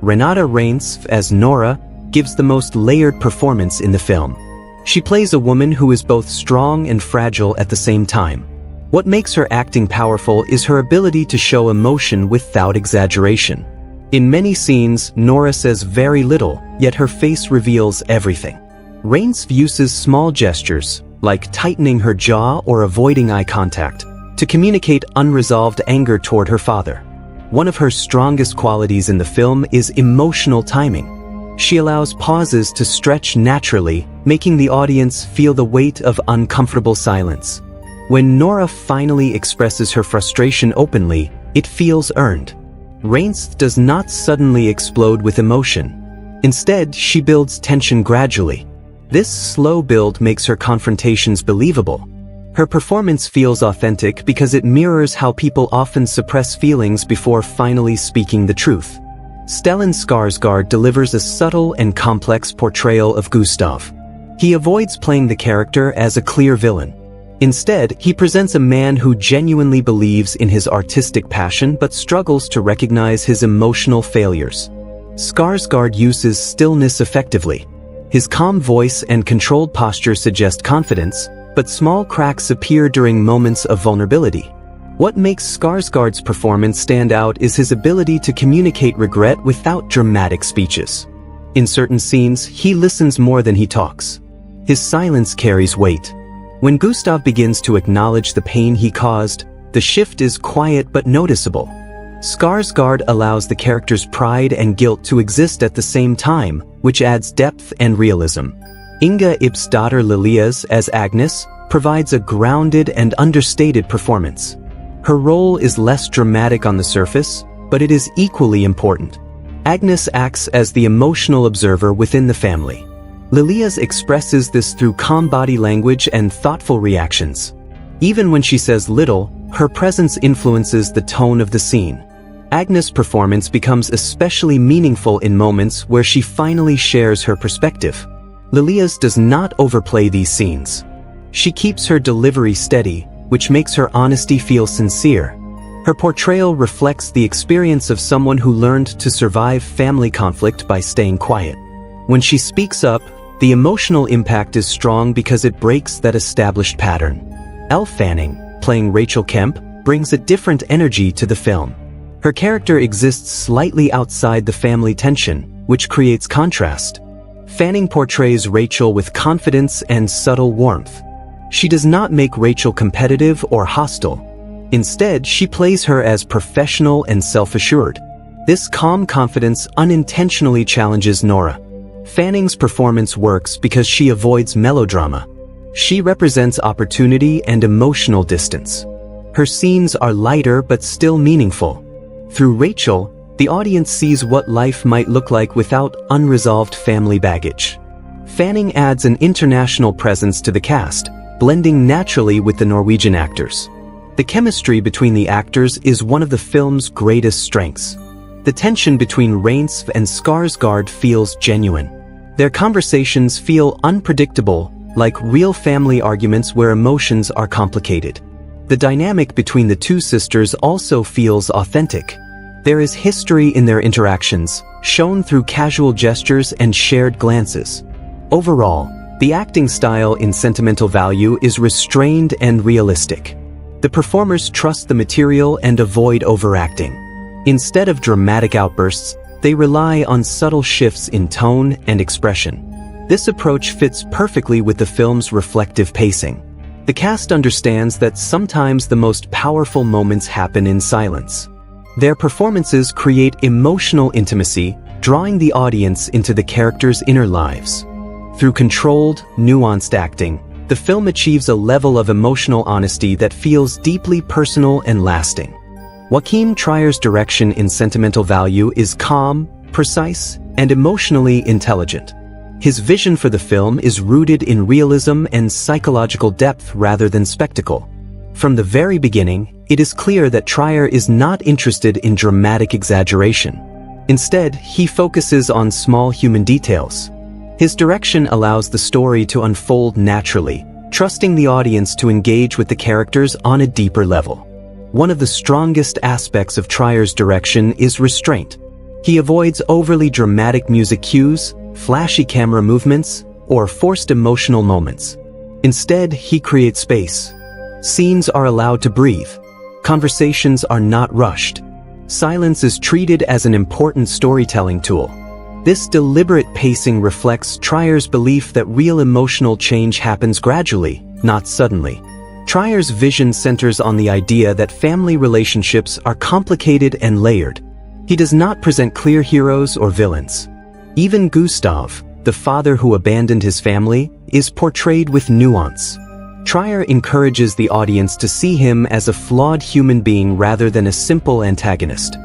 Renate Reinsve as Nora gives the most layered performance in the film. She plays a woman who is both strong and fragile at the same time. What makes her acting powerful is her ability to show emotion without exaggeration. In many scenes, Nora says very little, yet her face reveals everything. Reinsve uses small gestures, like tightening her jaw or avoiding eye contact, to communicate unresolved anger toward her father. One of her strongest qualities in the film is emotional timing. She allows pauses to stretch naturally, making the audience feel the weight of uncomfortable silence. When Nora finally expresses her frustration openly, it feels earned. Reinsve does not suddenly explode with emotion. Instead, she builds tension gradually. This slow build makes her confrontations believable. Her performance feels authentic because it mirrors how people often suppress feelings before finally speaking the truth. Stellan Skarsgård delivers a subtle and complex portrayal of Gustav. He avoids playing the character as a clear villain. Instead, he presents a man who genuinely believes in his artistic passion but struggles to recognize his emotional failures. Skarsgård uses stillness effectively. His calm voice and controlled posture suggest confidence, but small cracks appear during moments of vulnerability. What makes Skarsgård's performance stand out is his ability to communicate regret without dramatic speeches. In certain scenes, he listens more than he talks. His silence carries weight. When Gustav begins to acknowledge the pain he caused, the shift is quiet but noticeable. Skarsgård allows the character's pride and guilt to exist at the same time, which adds depth and realism. Inga Ibsdottir Lillias as Agnes provides a grounded and understated performance. Her role is less dramatic on the surface, but it is equally important. Agnes acts as the emotional observer within the family. Lillias expresses this through calm body language and thoughtful reactions. Even when she says little, her presence influences the tone of the scene. Agnes' performance becomes especially meaningful in moments where she finally shares her perspective. Lillias does not overplay these scenes. She keeps her delivery steady, which makes her honesty feel sincere. Her portrayal reflects the experience of someone who learned to survive family conflict by staying quiet. When she speaks up, the emotional impact is strong because it breaks that established pattern. Elle Fanning, playing Rachel Kemp, brings a different energy to the film. Her character exists slightly outside the family tension, which creates contrast. Fanning portrays Rachel with confidence and subtle warmth. She does not make Rachel competitive or hostile. Instead, she plays her as professional and self-assured. This calm confidence unintentionally challenges Nora. Fanning's performance works because she avoids melodrama. She represents opportunity and emotional distance. Her scenes are lighter but still meaningful. Through Rachel, the audience sees what life might look like without unresolved family baggage. Fanning adds an international presence to the cast, blending naturally with the Norwegian actors. The chemistry between the actors is one of the film's greatest strengths. The tension between Reinsve and Skarsgård feels genuine. Their conversations feel unpredictable, like real family arguments where emotions are complicated. The dynamic between the two sisters also feels authentic. There is history in their interactions, shown through casual gestures and shared glances. Overall, the acting style in Sentimental Value is restrained and realistic. The performers trust the material and avoid overacting. Instead of dramatic outbursts, they rely on subtle shifts in tone and expression. This approach fits perfectly with the film's reflective pacing. The cast understands that sometimes the most powerful moments happen in silence. Their performances create emotional intimacy, drawing the audience into the characters' inner lives. Through controlled, nuanced acting, the film achieves a level of emotional honesty that feels deeply personal and lasting. Joachim Trier's direction in Sentimental Value is calm, precise, and emotionally intelligent. His vision for the film is rooted in realism and psychological depth rather than spectacle. From the very beginning, it is clear that Trier is not interested in dramatic exaggeration. Instead, he focuses on small human details. His direction allows the story to unfold naturally, trusting the audience to engage with the characters on a deeper level. One of the strongest aspects of Trier's direction is restraint. He avoids overly dramatic music cues, flashy camera movements, or forced emotional moments. Instead, he creates space. Scenes are allowed to breathe. Conversations are not rushed. Silence is treated as an important storytelling tool. This deliberate pacing reflects Trier's belief that real emotional change happens gradually, not suddenly. Trier's vision centers on the idea that family relationships are complicated and layered. He does not present clear heroes or villains. Even Gustav, the father who abandoned his family, is portrayed with nuance. Trier encourages the audience to see him as a flawed human being rather than a simple antagonist.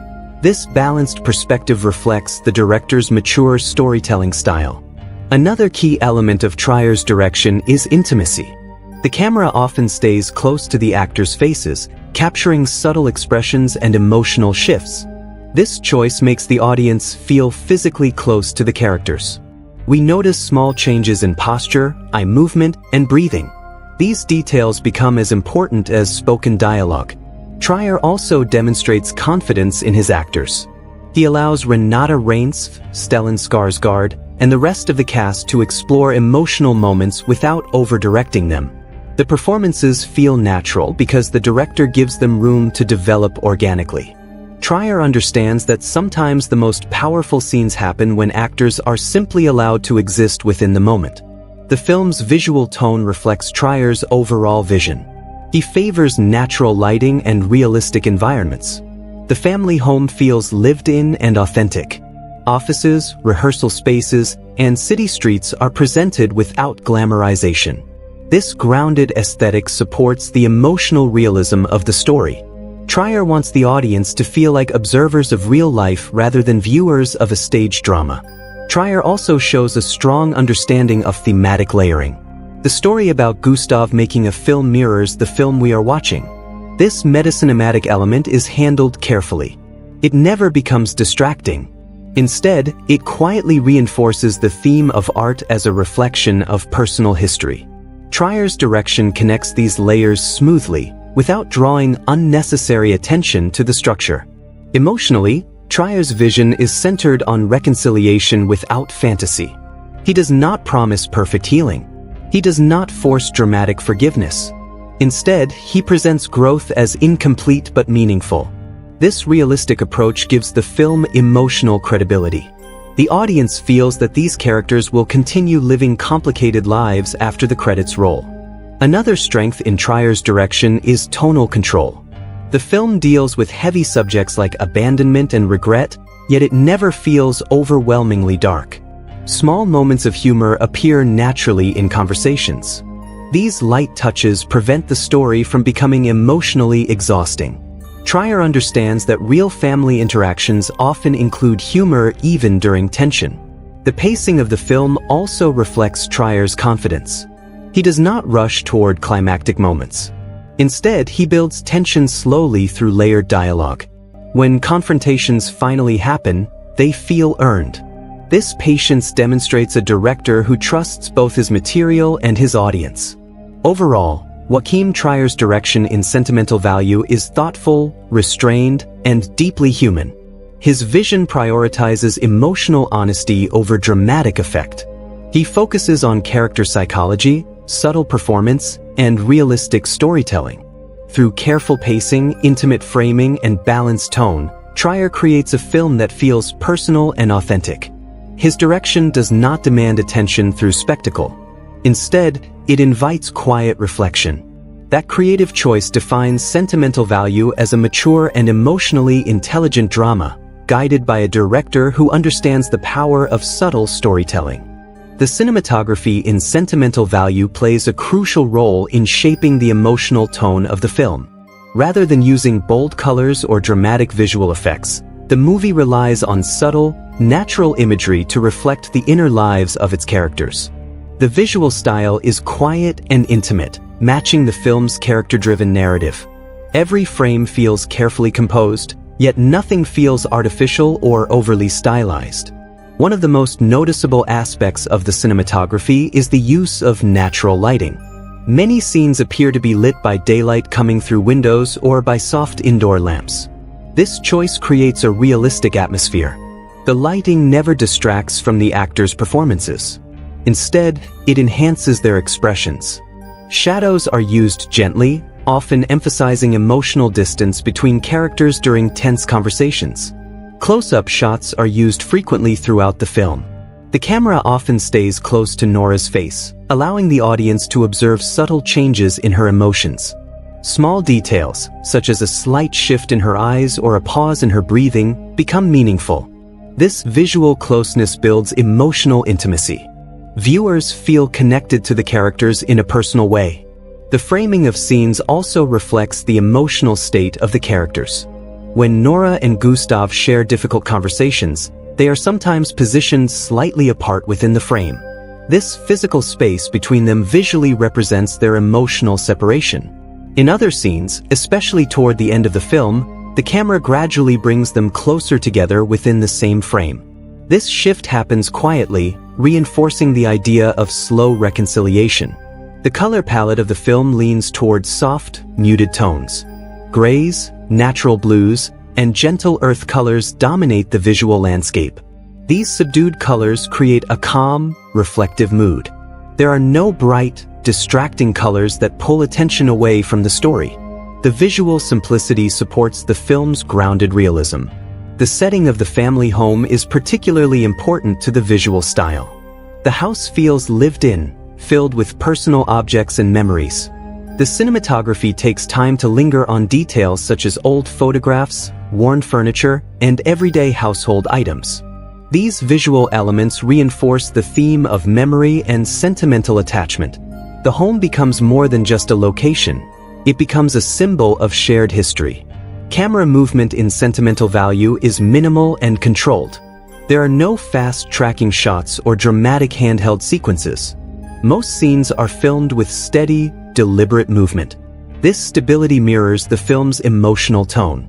This balanced perspective reflects the director's mature storytelling style. Another key element of Trier's direction is intimacy. The camera often stays close to the actors' faces, capturing subtle expressions and emotional shifts. This choice makes the audience feel physically close to the characters. We notice small changes in posture, eye movement, and breathing. These details become as important as spoken dialogue. Trier also demonstrates confidence in his actors. He allows Renate Reinsve, Stellan Skarsgård, and the rest of the cast to explore emotional moments without over-directing them. The performances feel natural because the director gives them room to develop organically. Trier understands that sometimes the most powerful scenes happen when actors are simply allowed to exist within the moment. The film's visual tone reflects Trier's overall vision. He favors natural lighting and realistic environments. The family home feels lived in and authentic. Offices, rehearsal spaces, and city streets are presented without glamorization. This grounded aesthetic supports the emotional realism of the story. Trier wants the audience to feel like observers of real life rather than viewers of a stage drama. Trier also shows a strong understanding of thematic layering. The story about Gustav making a film mirrors the film we are watching. This meta-cinematic element is handled carefully. It never becomes distracting. Instead, it quietly reinforces the theme of art as a reflection of personal history. Trier's direction connects these layers smoothly, without drawing unnecessary attention to the structure. Emotionally, Trier's vision is centered on reconciliation without fantasy. He does not promise perfect healing. He does not force dramatic forgiveness. Instead, he presents growth as incomplete but meaningful. This realistic approach gives the film emotional credibility. The audience feels that these characters will continue living complicated lives after the credits roll. Another strength in Trier's direction is tonal control. The film deals with heavy subjects like abandonment and regret, yet it never feels overwhelmingly dark. Small moments of humor appear naturally in conversations. These light touches prevent the story from becoming emotionally exhausting. Trier understands that real family interactions often include humor even during tension. The pacing of the film also reflects Trier's confidence. He does not rush toward climactic moments. Instead, he builds tension slowly through layered dialogue. When confrontations finally happen, they feel earned. This patience demonstrates a director who trusts both his material and his audience. Overall, Joachim Trier's direction in Sentimental Value is thoughtful, restrained, and deeply human. His vision prioritizes emotional honesty over dramatic effect. He focuses on character psychology, subtle performance, and realistic storytelling. Through careful pacing, intimate framing, and balanced tone, Trier creates a film that feels personal and authentic. His direction does not demand attention through spectacle. Instead, it invites quiet reflection. That creative choice defines Sentimental Value as a mature and emotionally intelligent drama, guided by a director who understands the power of subtle storytelling. The cinematography in Sentimental Value plays a crucial role in shaping the emotional tone of the film. Rather than using bold colors or dramatic visual effects, the movie relies on subtle, natural imagery to reflect the inner lives of its characters. The visual style is quiet and intimate, matching the film's character-driven narrative. Every frame feels carefully composed, yet nothing feels artificial or overly stylized. One of the most noticeable aspects of the cinematography is the use of natural lighting. Many scenes appear to be lit by daylight coming through windows or by soft indoor lamps. This choice creates a realistic atmosphere. The lighting never distracts from the actors' performances. Instead, it enhances their expressions. Shadows are used gently, often emphasizing emotional distance between characters during tense conversations. Close-up shots are used frequently throughout the film. The camera often stays close to Nora's face, allowing the audience to observe subtle changes in her emotions. Small details, such as a slight shift in her eyes or a pause in her breathing, become meaningful. This visual closeness builds emotional intimacy. Viewers feel connected to the characters in a personal way. The framing of scenes also reflects the emotional state of the characters. When Nora and Gustav share difficult conversations, they are sometimes positioned slightly apart within the frame. This physical space between them visually represents their emotional separation. In other scenes, especially toward the end of the film, the camera gradually brings them closer together within the same frame. This shift happens quietly, reinforcing the idea of slow reconciliation. The color palette of the film leans towards soft, muted tones. Grays, natural blues, and gentle earth colors dominate the visual landscape. These subdued colors create a calm, reflective mood. There are no bright, distracting colors that pull attention away from the story. The visual simplicity supports the film's grounded realism. The setting of the family home is particularly important to the visual style. The house feels lived in, filled with personal objects and memories. The cinematography takes time to linger on details such as old photographs, worn furniture, and everyday household items. These visual elements reinforce the theme of memory and sentimental attachment. The home becomes more than just a location. It becomes a symbol of shared history. Camera movement in Sentimental Value is minimal and controlled. There are no fast tracking shots or dramatic handheld sequences. Most scenes are filmed with steady, deliberate movement. This stability mirrors the film's emotional tone.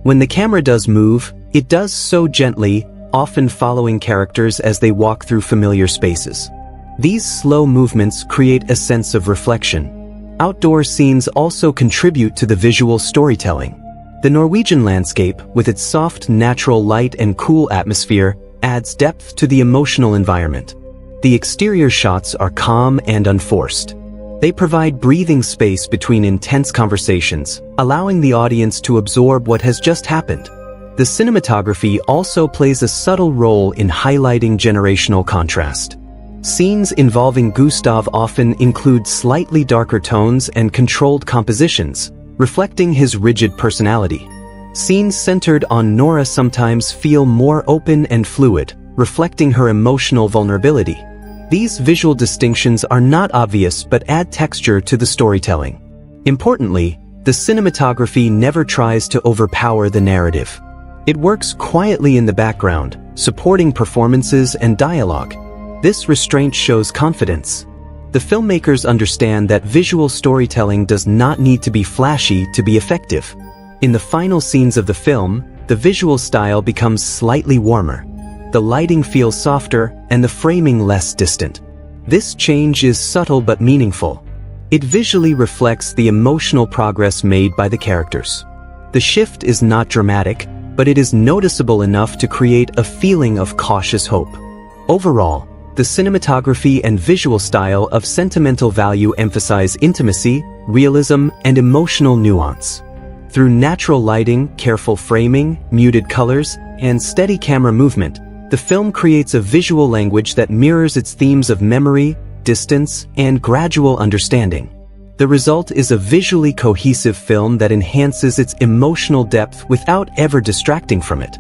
When the camera does move, it does so gently, often following characters as they walk through familiar spaces. These slow movements create a sense of reflection. Outdoor scenes also contribute to the visual storytelling. The Norwegian landscape, with its soft, natural light and cool atmosphere, adds depth to the emotional environment. The exterior shots are calm and unforced. They provide breathing space between intense conversations, allowing the audience to absorb what has just happened. The cinematography also plays a subtle role in highlighting generational contrast. Scenes involving Gustav often include slightly darker tones and controlled compositions, reflecting his rigid personality. Scenes centered on Nora sometimes feel more open and fluid, reflecting her emotional vulnerability. These visual distinctions are not obvious but add texture to the storytelling. Importantly, the cinematography never tries to overpower the narrative. It works quietly in the background, supporting performances and dialogue. This restraint shows confidence. The filmmakers understand that visual storytelling does not need to be flashy to be effective. In the final scenes of the film, the visual style becomes slightly warmer. The lighting feels softer and the framing less distant. This change is subtle but meaningful. It visually reflects the emotional progress made by the characters. The shift is not dramatic, but it is noticeable enough to create a feeling of cautious hope. Overall, the cinematography and visual style of Sentimental Value emphasize intimacy, realism, and emotional nuance. Through natural lighting, careful framing, muted colors, and steady camera movement, the film creates a visual language that mirrors its themes of memory, distance, and gradual understanding. The result is a visually cohesive film that enhances its emotional depth without ever distracting from it.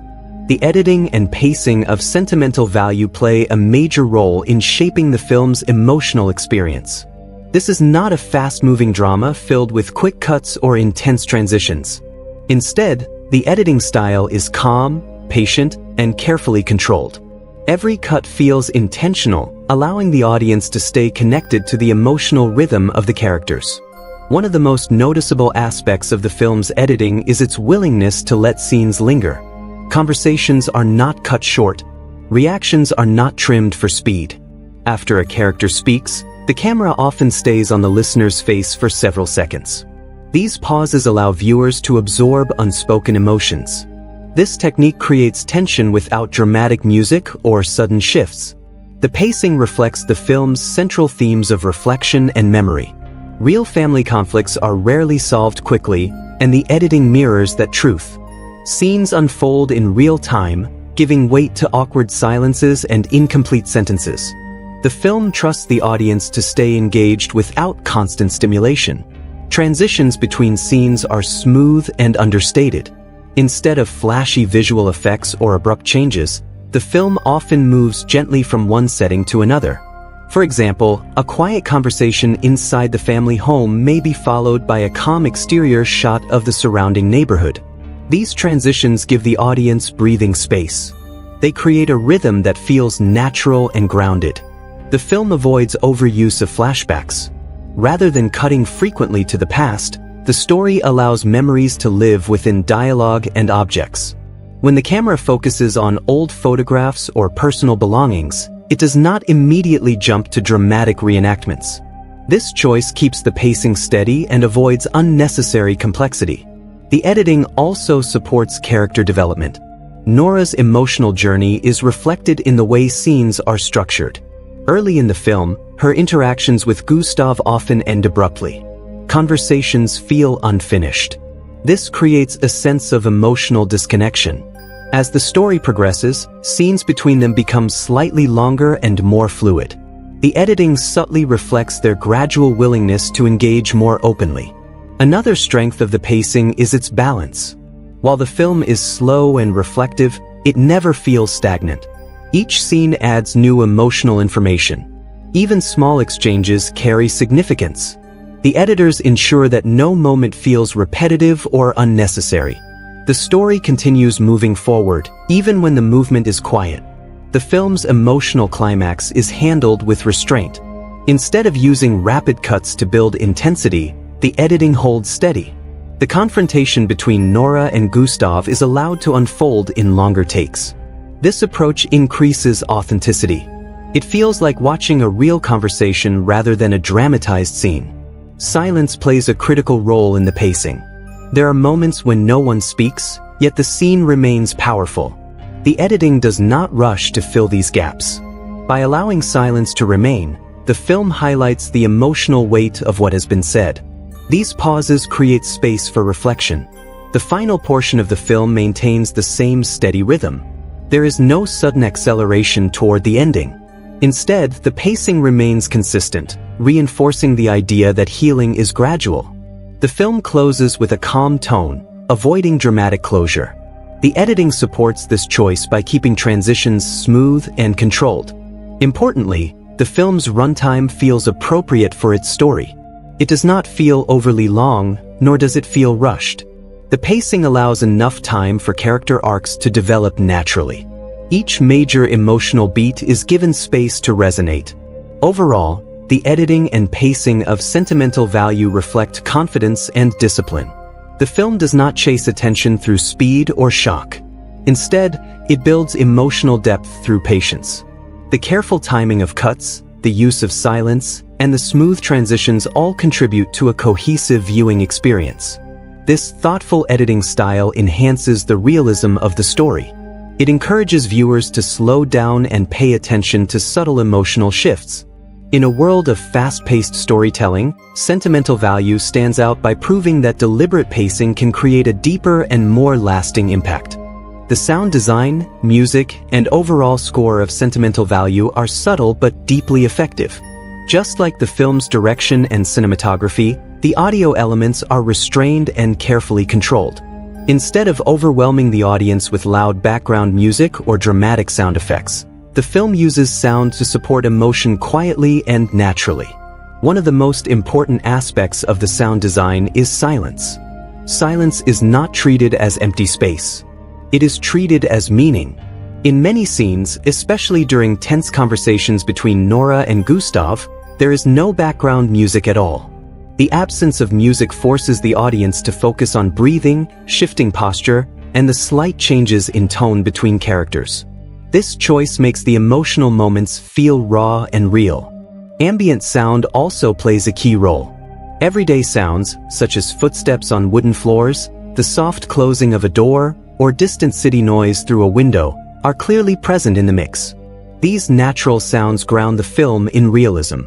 The editing and pacing of Sentimental Value play a major role in shaping the film's emotional experience. This is not a fast-moving drama filled with quick cuts or intense transitions. Instead, the editing style is calm, patient, and carefully controlled. Every cut feels intentional, allowing the audience to stay connected to the emotional rhythm of the characters. One of the most noticeable aspects of the film's editing is its willingness to let scenes linger. Conversations are not cut short. Reactions are not trimmed for speed. After a character speaks, the camera often stays on the listener's face for several seconds. These pauses allow viewers to absorb unspoken emotions. This technique creates tension without dramatic music or sudden shifts. The pacing reflects the film's central themes of reflection and memory. Real family conflicts are rarely solved quickly, and the editing mirrors that truth. Scenes unfold in real time, giving weight to awkward silences and incomplete sentences. The film trusts the audience to stay engaged without constant stimulation. Transitions between scenes are smooth and understated. Instead of flashy visual effects or abrupt changes, the film often moves gently from one setting to another. For example, a quiet conversation inside the family home may be followed by a calm exterior shot of the surrounding neighborhood. These transitions give the audience breathing space. They create a rhythm that feels natural and grounded. The film avoids overuse of flashbacks. Rather than cutting frequently to the past, the story allows memories to live within dialogue and objects. When the camera focuses on old photographs or personal belongings, it does not immediately jump to dramatic reenactments. This choice keeps the pacing steady and avoids unnecessary complexity. The editing also supports character development. Nora's emotional journey is reflected in the way scenes are structured. Early in the film, her interactions with Gustav often end abruptly. Conversations feel unfinished. This creates a sense of emotional disconnection. As the story progresses, scenes between them become slightly longer and more fluid. The editing subtly reflects their gradual willingness to engage more openly. Another strength of the pacing is its balance. While the film is slow and reflective, it never feels stagnant. Each scene adds new emotional information. Even small exchanges carry significance. The editors ensure that no moment feels repetitive or unnecessary. The story continues moving forward, even when the movement is quiet. The film's emotional climax is handled with restraint. Instead of using rapid cuts to build intensity, the editing holds steady. The confrontation between Nora and Gustav is allowed to unfold in longer takes. This approach increases authenticity. It feels like watching a real conversation rather than a dramatized scene. Silence plays a critical role in the pacing. There are moments when no one speaks, yet the scene remains powerful. The editing does not rush to fill these gaps. By allowing silence to remain, the film highlights the emotional weight of what has been said. These pauses create space for reflection. The final portion of the film maintains the same steady rhythm. There is no sudden acceleration toward the ending. Instead, the pacing remains consistent, reinforcing the idea that healing is gradual. The film closes with a calm tone, avoiding dramatic closure. The editing supports this choice by keeping transitions smooth and controlled. Importantly, the film's runtime feels appropriate for its story. It does not feel overly long, nor does it feel rushed. The pacing allows enough time for character arcs to develop naturally. Each major emotional beat is given space to resonate. Overall, the editing and pacing of Sentimental Value reflect confidence and discipline. The film does not chase attention through speed or shock. Instead, it builds emotional depth through patience. The careful timing of cuts, the use of silence, and the smooth transitions all contribute to a cohesive viewing experience. This thoughtful editing style enhances the realism of the story. It encourages viewers to slow down and pay attention to subtle emotional shifts. In a world of fast-paced storytelling, Sentimental Value stands out by proving that deliberate pacing can create a deeper and more lasting impact. The sound design, music, and overall score of Sentimental Value are subtle but deeply effective. Just like the film's direction and cinematography, the audio elements are restrained and carefully controlled. Instead of overwhelming the audience with loud background music or dramatic sound effects, the film uses sound to support emotion quietly and naturally. One of the most important aspects of the sound design is silence. Silence is not treated as empty space. It is treated as meaning. In many scenes, especially during tense conversations between Nora and Gustav, there is no background music at all. The absence of music forces the audience to focus on breathing, shifting posture, and the slight changes in tone between characters. This choice makes the emotional moments feel raw and real. Ambient sound also plays a key role. Everyday sounds, such as footsteps on wooden floors, the soft closing of a door, or distant city noise through a window, are clearly present in the mix. These natural sounds ground the film in realism.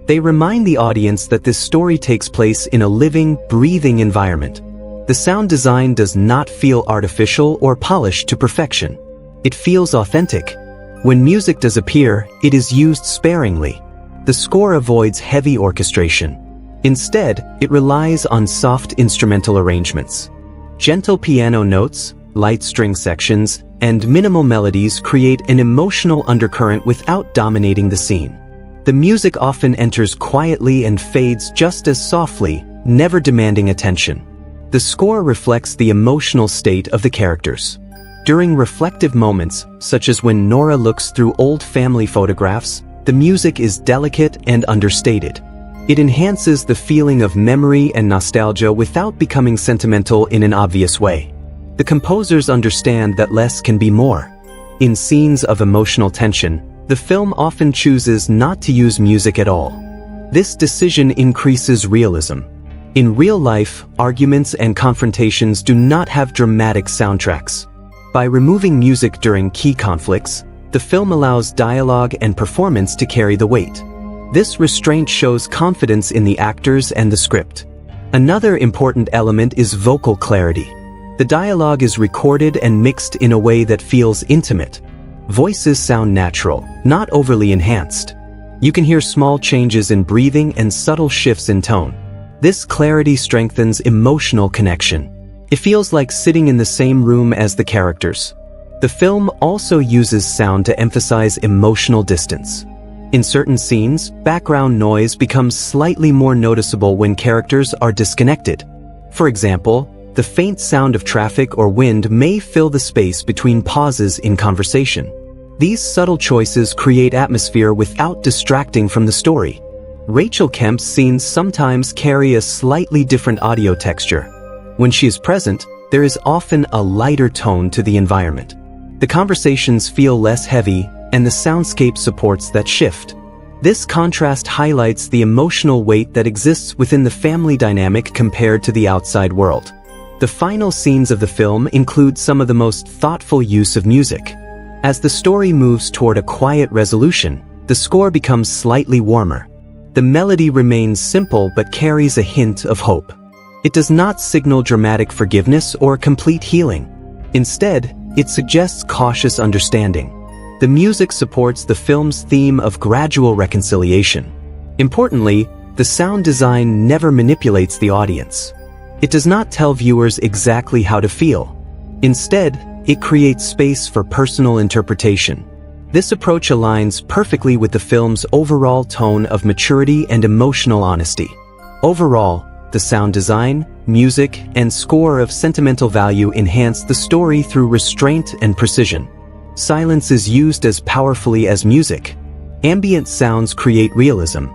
They remind the audience that this story takes place in a living, breathing environment. The sound design does not feel artificial or polished to perfection. It feels authentic. When music does appear, it is used sparingly. The score avoids heavy orchestration. Instead, it relies on soft instrumental arrangements. Gentle piano notes, light string sections, and minimal melodies create an emotional undercurrent without dominating the scene. The music often enters quietly and fades just as softly, never demanding attention. The score reflects the emotional state of the characters. During reflective moments, such as when Nora looks through old family photographs, the music is delicate and understated. It enhances the feeling of memory and nostalgia without becoming sentimental in an obvious way. The composers understand that less can be more. In scenes of emotional tension, the film often chooses not to use music at all. This decision increases realism. In real life, arguments and confrontations do not have dramatic soundtracks. By removing music during key conflicts, the film allows dialogue and performance to carry the weight. This restraint shows confidence in the actors and the script. Another important element is vocal clarity. The dialogue is recorded and mixed in a way that feels intimate. Voices sound natural, not overly enhanced. You can hear small changes in breathing and subtle shifts in tone. This clarity strengthens emotional connection. It feels like sitting in the same room as the characters. The film also uses sound to emphasize emotional distance. In certain scenes, background noise becomes slightly more noticeable when characters are disconnected. For example, the faint sound of traffic or wind may fill the space between pauses in conversation. These subtle choices create atmosphere without distracting from the story. Rachel Kemp's scenes sometimes carry a slightly different audio texture. When she is present, there is often a lighter tone to the environment. The conversations feel less heavy, and the soundscape supports that shift. This contrast highlights the emotional weight that exists within the family dynamic compared to the outside world. The final scenes of the film include some of the most thoughtful use of music. As the story moves toward a quiet resolution, the score becomes slightly warmer. The melody remains simple but carries a hint of hope. It does not signal dramatic forgiveness or complete healing. Instead, it suggests cautious understanding. The music supports the film's theme of gradual reconciliation. Importantly, the sound design never manipulates the audience. It does not tell viewers exactly how to feel. Instead, it creates space for personal interpretation. This approach aligns perfectly with the film's overall tone of maturity and emotional honesty. Overall, the sound design, music, and score of Sentimental Value enhance the story through restraint and precision. Silence is used as powerfully as music. Ambient sounds create realism.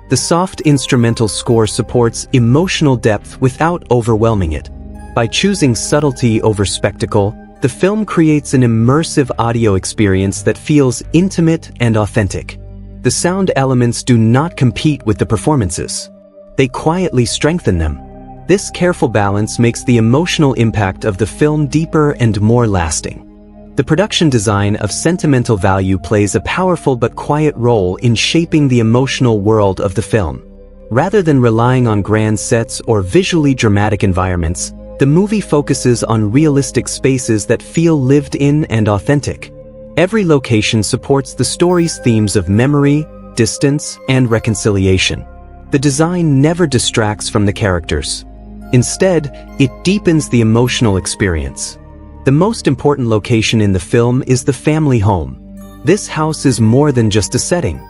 The soft instrumental score supports emotional depth without overwhelming it. By choosing subtlety over spectacle, the film creates an immersive audio experience that feels intimate and authentic. The sound elements do not compete with the performances. They quietly strengthen them. This careful balance makes the emotional impact of the film deeper and more lasting. The production design of Sentimental Value plays a powerful but quiet role in shaping the emotional world of the film. Rather than relying on grand sets or visually dramatic environments, the movie focuses on realistic spaces that feel lived in and authentic. Every location supports the story's themes of memory, distance, and reconciliation. The design never distracts from the characters. Instead, it deepens the emotional experience. The most important location in the film is the family home. This house is more than just a setting.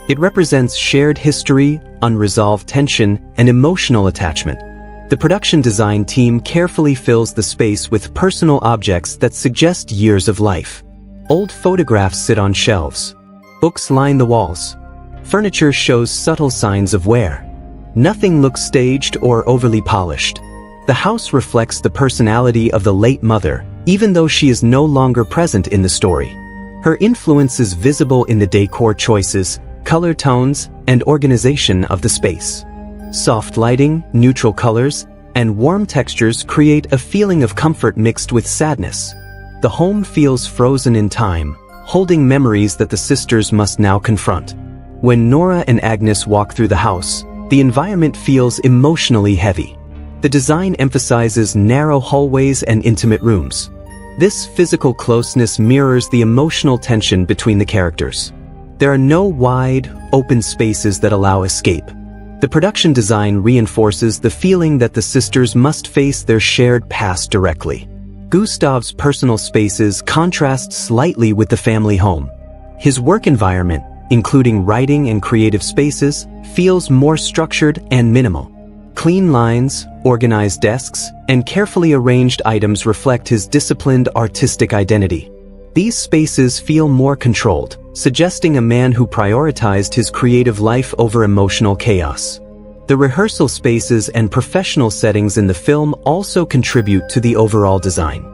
It represents shared history, unresolved tension, and emotional attachment. The production design team carefully fills the space with personal objects that suggest years of life. Old photographs sit on shelves. Books line the walls. Furniture shows subtle signs of wear. Nothing looks staged or overly polished. The house reflects the personality of the late mother, even though she is no longer present in the story. Her influence is visible in the decor choices, color tones, and organization of the space. Soft lighting, neutral colors, and warm textures create a feeling of comfort mixed with sadness. The home feels frozen in time, holding memories that the sisters must now confront. When Nora and Agnes walk through the house, the environment feels emotionally heavy. The design emphasizes narrow hallways and intimate rooms. This physical closeness mirrors the emotional tension between the characters. There are no wide, open spaces that allow escape. The production design reinforces the feeling that the sisters must face their shared past directly. Gustav's personal spaces contrast slightly with the family home. His work environment, including writing and creative spaces, feels more structured and minimal. Clean lines, organized desks, and carefully arranged items reflect his disciplined artistic identity. These spaces feel more controlled, suggesting a man who prioritized his creative life over emotional chaos. The rehearsal spaces and professional settings in the film also contribute to the overall design.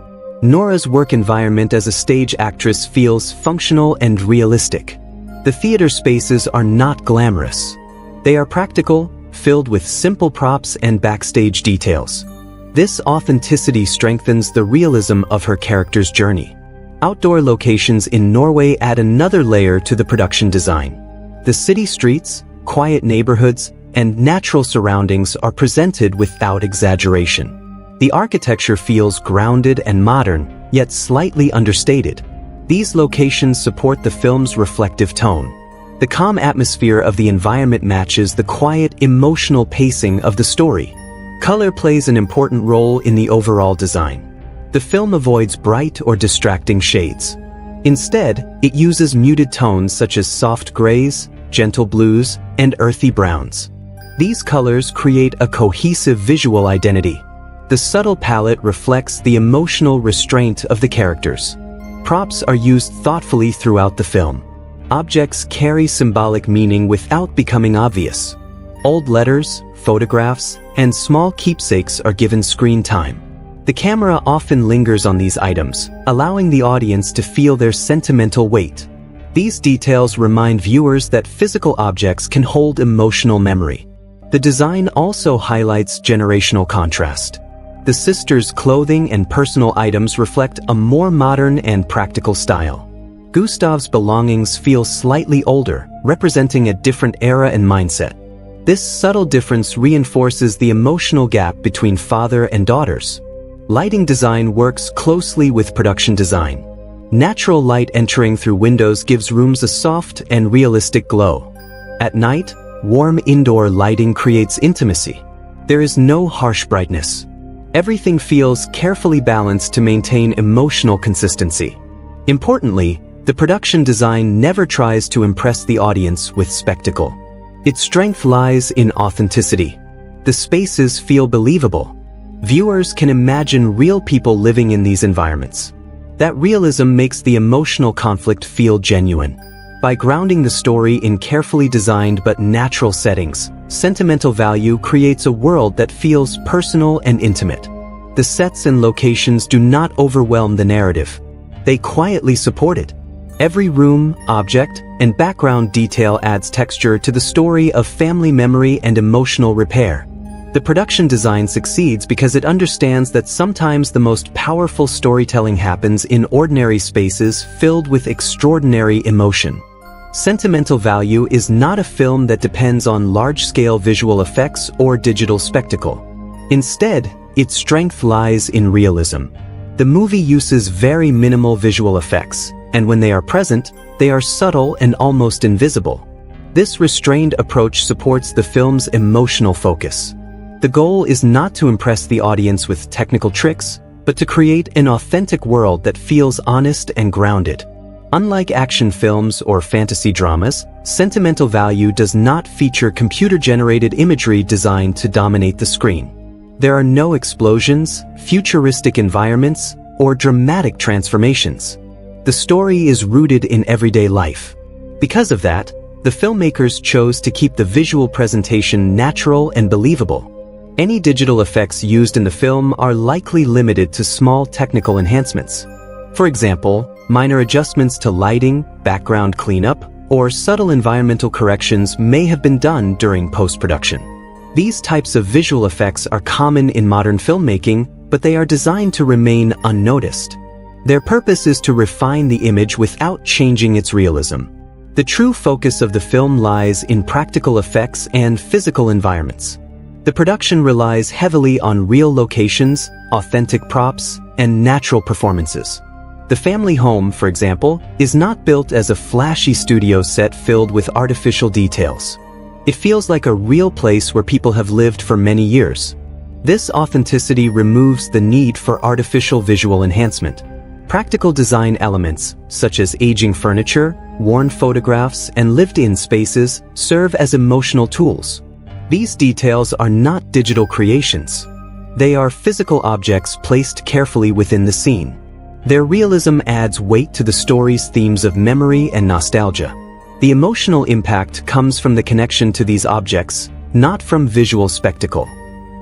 Nora's work environment as a stage actress feels functional and realistic. The theater spaces are not glamorous. They are practical, filled with simple props and backstage details. This authenticity strengthens the realism of her character's journey. Outdoor locations in Norway add another layer to the production design. The city streets, quiet neighborhoods, and natural surroundings are presented without exaggeration. The architecture feels grounded and modern, yet slightly understated. These locations support the film's reflective tone. The calm atmosphere of the environment matches the quiet, emotional pacing of the story. Color plays an important role in the overall design. The film avoids bright or distracting shades. Instead, it uses muted tones such as soft grays, gentle blues, and earthy browns. These colors create a cohesive visual identity. The subtle palette reflects the emotional restraint of the characters. Props are used thoughtfully throughout the film. Objects carry symbolic meaning without becoming obvious. Old letters, photographs, and small keepsakes are given screen time. The camera often lingers on these items, allowing the audience to feel their sentimental weight. These details remind viewers that physical objects can hold emotional memory. The design also highlights generational contrast. The sisters' clothing and personal items reflect a more modern and practical style. Gustav's belongings feel slightly older, representing a different era and mindset. This subtle difference reinforces the emotional gap between father and daughters. Lighting design works closely with production design. Natural light entering through windows gives rooms a soft and realistic glow. At night, warm indoor lighting creates intimacy. There is no harsh brightness. Everything feels carefully balanced to maintain emotional consistency. Importantly, the production design never tries to impress the audience with spectacle. Its strength lies in authenticity. The spaces feel believable. Viewers can imagine real people living in these environments. That realism makes the emotional conflict feel genuine. By grounding the story in carefully designed but natural settings, Sentimental Value creates a world that feels personal and intimate. The sets and locations do not overwhelm the narrative. They quietly support it. Every room, object, and background detail adds texture to the story of family memory and emotional repair. The production design succeeds because it understands that sometimes the most powerful storytelling happens in ordinary spaces filled with extraordinary emotion. Sentimental Value is not a film that depends on large-scale visual effects or digital spectacle. Instead, its strength lies in realism. The movie uses very minimal visual effects, and when they are present, they are subtle and almost invisible. This restrained approach supports the film's emotional focus. The goal is not to impress the audience with technical tricks, but to create an authentic world that feels honest and grounded. Unlike action films or fantasy dramas, Sentimental Value does not feature computer-generated imagery designed to dominate the screen. There are no explosions, futuristic environments, or dramatic transformations. The story is rooted in everyday life. Because of that, the filmmakers chose to keep the visual presentation natural and believable. Any digital effects used in the film are likely limited to small technical enhancements. For example, minor adjustments to lighting, background cleanup, or subtle environmental corrections may have been done during post-production. These types of visual effects are common in modern filmmaking, but they are designed to remain unnoticed. Their purpose is to refine the image without changing its realism. The true focus of the film lies in practical effects and physical environments. The production relies heavily on real locations, authentic props, and natural performances. The family home, for example, is not built as a flashy studio set filled with artificial details. It feels like a real place where people have lived for many years. This authenticity removes the need for artificial visual enhancement. Practical design elements, such as aging furniture, worn photographs, and lived-in spaces, serve as emotional tools. These details are not digital creations. They are physical objects placed carefully within the scene. Their realism adds weight to the story's themes of memory and nostalgia. The emotional impact comes from the connection to these objects, not from visual spectacle.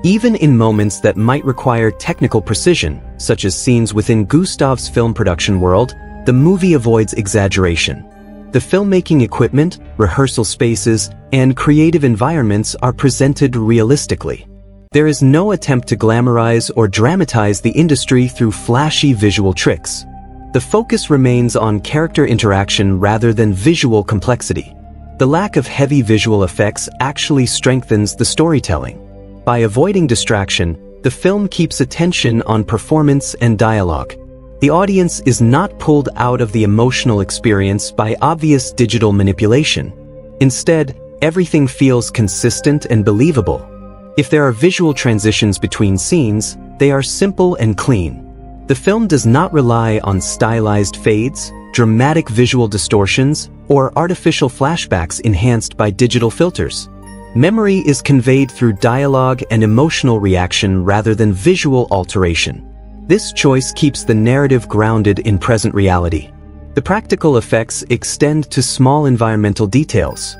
Even in moments that might require technical precision, such as scenes within Gustav's film production world, the movie avoids exaggeration. The filmmaking equipment, rehearsal spaces, and creative environments are presented realistically. There is no attempt to glamorize or dramatize the industry through flashy visual tricks. The focus remains on character interaction rather than visual complexity. The lack of heavy visual effects actually strengthens the storytelling. By avoiding distraction, the film keeps attention on performance and dialogue. The audience is not pulled out of the emotional experience by obvious digital manipulation. Instead, everything feels consistent and believable. If there are visual transitions between scenes, they are simple and clean. The film does not rely on stylized fades, dramatic visual distortions, or artificial flashbacks enhanced by digital filters. Memory is conveyed through dialogue and emotional reaction rather than visual alteration. This choice keeps the narrative grounded in present reality. The practical effects extend to small environmental details.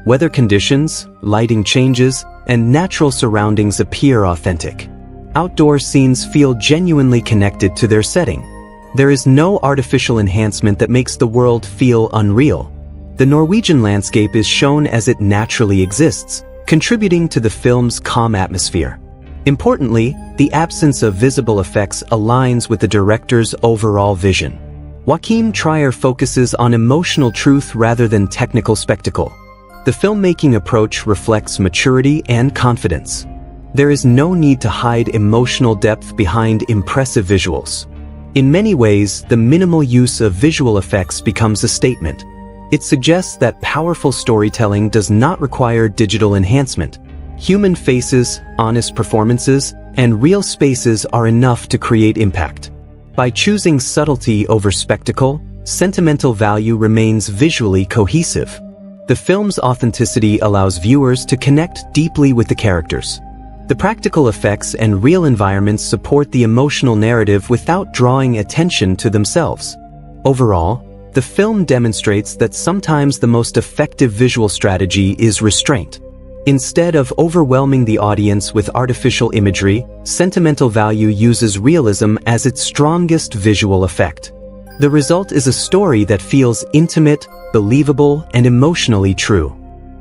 Weather conditions, lighting changes, and natural surroundings appear authentic. Outdoor scenes feel genuinely connected to their setting. There is no artificial enhancement that makes the world feel unreal. The Norwegian landscape is shown as it naturally exists, contributing to the film's calm atmosphere. Importantly, the absence of visible effects aligns with the director's overall vision. Joachim Trier focuses on emotional truth rather than technical spectacle. The filmmaking approach reflects maturity and confidence. There is no need to hide emotional depth behind impressive visuals. In many ways, the minimal use of visual effects becomes a statement. It suggests that powerful storytelling does not require digital enhancement. Human faces, honest performances, and real spaces are enough to create impact. By choosing subtlety over spectacle, Sentimental Value remains visually cohesive. The film's authenticity allows viewers to connect deeply with the characters. The practical effects and real environments support the emotional narrative without drawing attention to themselves. Overall, the film demonstrates that sometimes the most effective visual strategy is restraint. Instead of overwhelming the audience with artificial imagery, Sentimental Value uses realism as its strongest visual effect. The result is a story that feels intimate, believable, and emotionally true.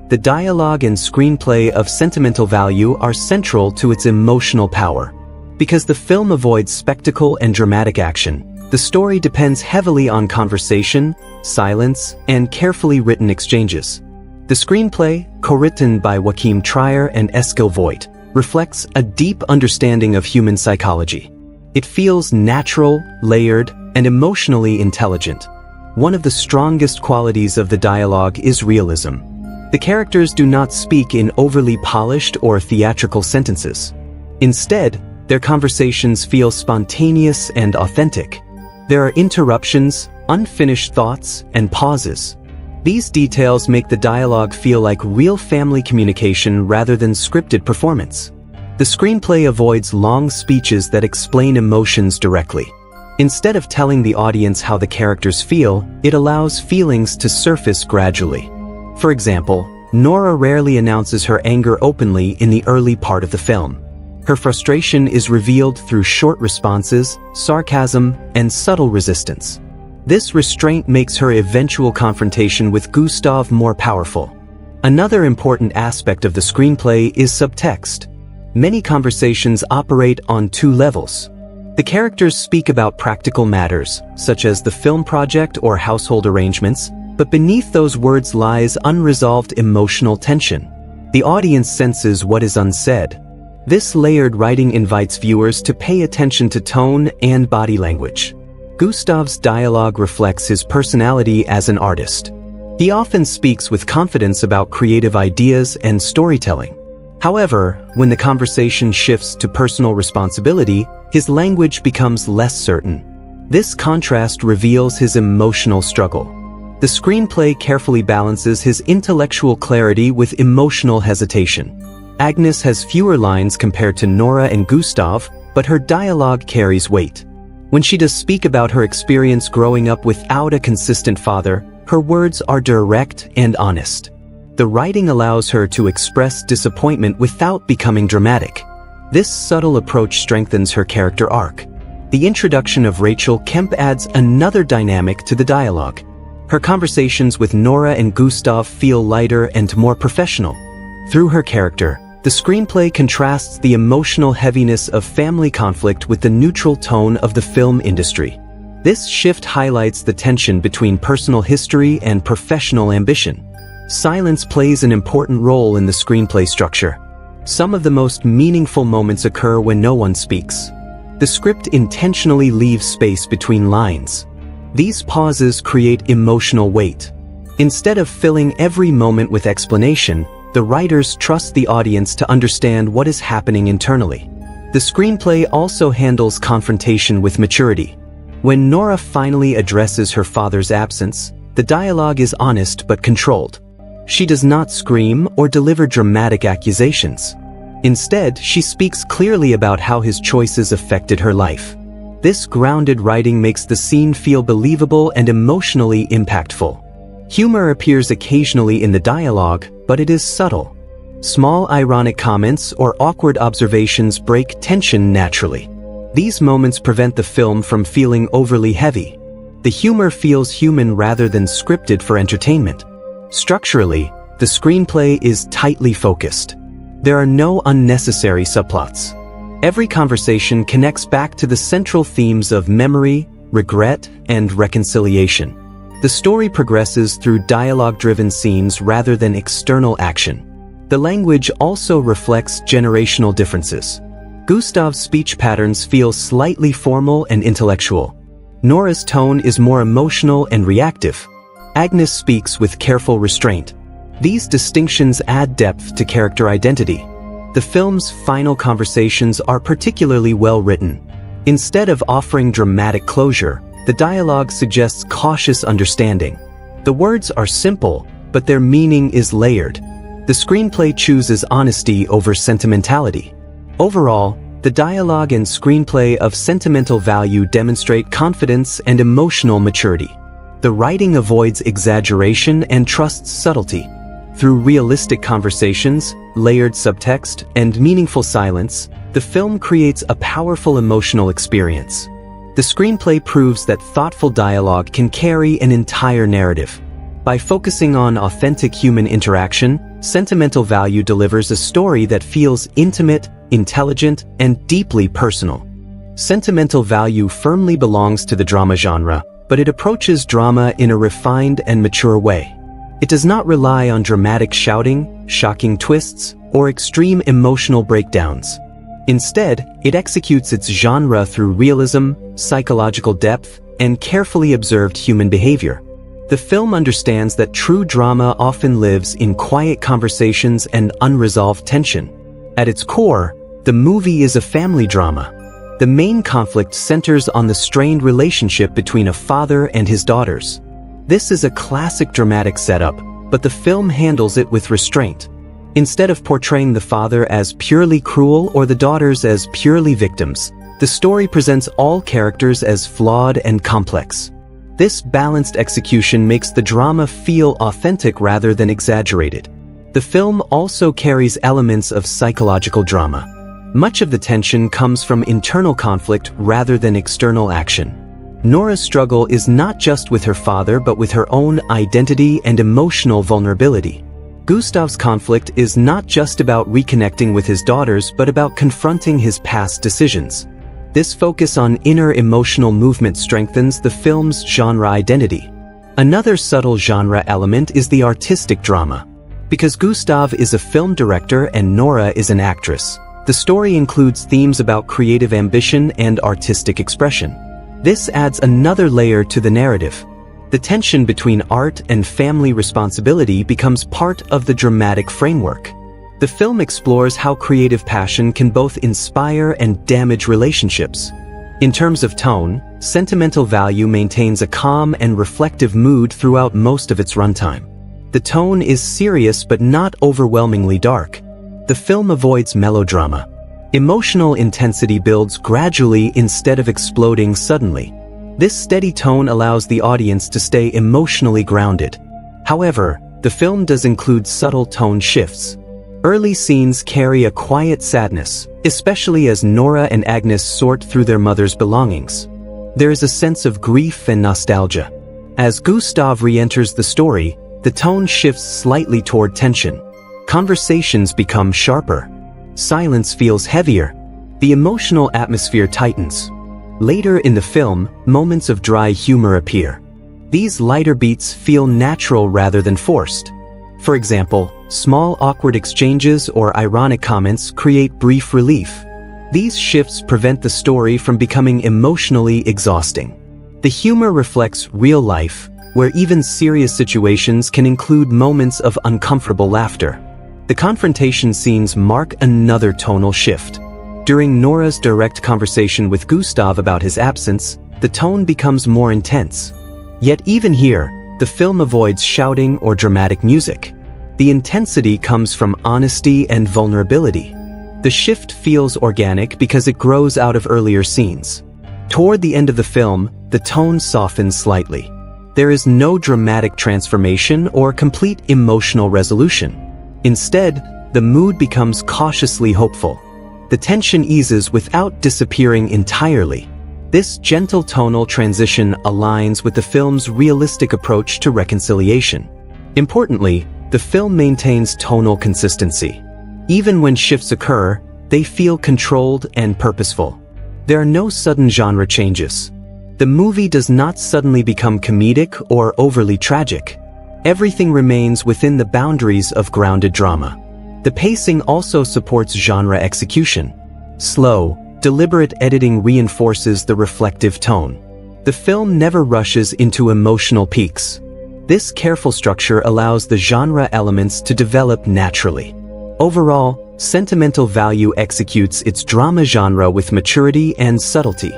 The dialogue and screenplay of Sentimental Value are central to its emotional power. Because the film avoids spectacle and dramatic action, the story depends heavily on conversation, silence, and carefully written exchanges. The screenplay, co-written by Joachim Trier and Eskil Voigt, reflects a deep understanding of human psychology. It feels natural, layered, and emotionally intelligent. One of the strongest qualities of the dialogue is realism. The characters do not speak in overly polished or theatrical sentences. Instead, their conversations feel spontaneous and authentic. There are interruptions, unfinished thoughts, and pauses. These details make the dialogue feel like real family communication rather than scripted performance. The screenplay avoids long speeches that explain emotions directly. Instead of telling the audience how the characters feel, it allows feelings to surface gradually. For example, Nora rarely announces her anger openly in the early part of the film. Her frustration is revealed through short responses, sarcasm, and subtle resistance. This restraint makes her eventual confrontation with Gustav more powerful. Another important aspect of the screenplay is subtext. Many conversations operate on two levels. The characters speak about practical matters, such as the film project or household arrangements, but beneath those words lies unresolved emotional tension. The audience senses what is unsaid. This layered writing invites viewers to pay attention to tone and body language. Gustav's dialogue reflects his personality as an artist. He often speaks with confidence about creative ideas and storytelling. However, when the conversation shifts to personal responsibility, his language becomes less certain. This contrast reveals his emotional struggle. The screenplay carefully balances his intellectual clarity with emotional hesitation. Agnes has fewer lines compared to Nora and Gustav, but her dialogue carries weight. When she does speak about her experience growing up without a consistent father, her words are direct and honest. The writing allows her to express disappointment without becoming dramatic. This subtle approach strengthens her character arc. The introduction of Rachel Kemp adds another dynamic to the dialogue. Her conversations with Nora and Gustav feel lighter and more professional. Through her character, the screenplay contrasts the emotional heaviness of family conflict with the neutral tone of the film industry. This shift highlights the tension between personal history and professional ambition. Silence plays an important role in the screenplay structure. Some of the most meaningful moments occur when no one speaks. The script intentionally leaves space between lines. These pauses create emotional weight. Instead of filling every moment with explanation, the writers trust the audience to understand what is happening internally. The screenplay also handles confrontation with maturity. When Nora finally addresses her father's absence, the dialogue is honest but controlled. She does not scream or deliver dramatic accusations. Instead, she speaks clearly about how his choices affected her life. This grounded writing makes the scene feel believable and emotionally impactful. Humor appears occasionally in the dialogue, but it is subtle. Small ironic comments or awkward observations break tension naturally. These moments prevent the film from feeling overly heavy. The humor feels human rather than scripted for entertainment. Structurally, the screenplay is tightly focused. There are no unnecessary subplots. Every conversation connects back to the central themes of memory, regret, and reconciliation. The story progresses through dialogue-driven scenes rather than external action. The language also reflects generational differences. Gustav's speech patterns feel slightly formal and intellectual. Nora's tone is more emotional and reactive. Agnes speaks with careful restraint. These distinctions add depth to character identity. The film's final conversations are particularly well written. Instead of offering dramatic closure, the dialogue suggests cautious understanding. The words are simple, but their meaning is layered. The screenplay chooses honesty over sentimentality. Overall, the dialogue and screenplay of Sentimental Value demonstrate confidence and emotional maturity. The writing avoids exaggeration and trusts subtlety. Through realistic conversations, layered subtext, and meaningful silence, the film creates a powerful emotional experience. The screenplay proves that thoughtful dialogue can carry an entire narrative. By focusing on authentic human interaction, Sentimental Value delivers a story that feels intimate, intelligent, and deeply personal. Sentimental Value firmly belongs to the drama genre, but it approaches drama in a refined and mature way. It does not rely on dramatic shouting, shocking twists, or extreme emotional breakdowns. Instead, it executes its genre through realism, psychological depth, and carefully observed human behavior. The film understands that true drama often lives in quiet conversations and unresolved tension. At its core, the movie is a family drama. The main conflict centers on the strained relationship between a father and his daughters. This is a classic dramatic setup, but the film handles it with restraint. Instead of portraying the father as purely cruel or the daughters as purely victims, the story presents all characters as flawed and complex. This balanced execution makes the drama feel authentic rather than exaggerated. The film also carries elements of psychological drama. Much of the tension comes from internal conflict rather than external action. Nora's struggle is not just with her father but with her own identity and emotional vulnerability. Gustav's conflict is not just about reconnecting with his daughters but about confronting his past decisions. This focus on inner emotional movement strengthens the film's genre identity. Another subtle genre element is the artistic drama. Because Gustav is a film director and Nora is an actress, the story includes themes about creative ambition and artistic expression. This adds another layer to the narrative. The tension between art and family responsibility becomes part of the dramatic framework. The film explores how creative passion can both inspire and damage relationships. In terms of tone, Sentimental Value maintains a calm and reflective mood throughout most of its runtime. The tone is serious but not overwhelmingly dark. The film avoids melodrama. Emotional intensity builds gradually instead of exploding suddenly. This steady tone allows the audience to stay emotionally grounded. However, the film does include subtle tone shifts. Early scenes carry a quiet sadness, especially as Nora and Agnes sort through their mother's belongings. There is a sense of grief and nostalgia. As Gustav re-enters the story, the tone shifts slightly toward tension. Conversations become sharper. Silence feels heavier. The emotional atmosphere tightens. Later in the film, moments of dry humor appear. These lighter beats feel natural rather than forced. For example, small awkward exchanges or ironic comments create brief relief. These shifts prevent the story from becoming emotionally exhausting. The humor reflects real life, where even serious situations can include moments of uncomfortable laughter. The confrontation scenes mark another tonal shift. During Nora's direct conversation with Gustav about his absence, the tone becomes more intense. Yet even here, the film avoids shouting or dramatic music. The intensity comes from honesty and vulnerability. The shift feels organic because it grows out of earlier scenes. Toward the end of the film, the tone softens slightly. There is no dramatic transformation or complete emotional resolution. Instead, the mood becomes cautiously hopeful. The tension eases without disappearing entirely. This gentle tonal transition aligns with the film's realistic approach to reconciliation. Importantly, the film maintains tonal consistency. Even when shifts occur, they feel controlled and purposeful. There are no sudden genre changes. The movie does not suddenly become comedic or overly tragic. Everything remains within the boundaries of grounded drama. The pacing also supports genre execution. Slow, deliberate editing reinforces the reflective tone. The film never rushes into emotional peaks. This careful structure allows the genre elements to develop naturally. Overall, Sentimental Value executes its drama genre with maturity and subtlety.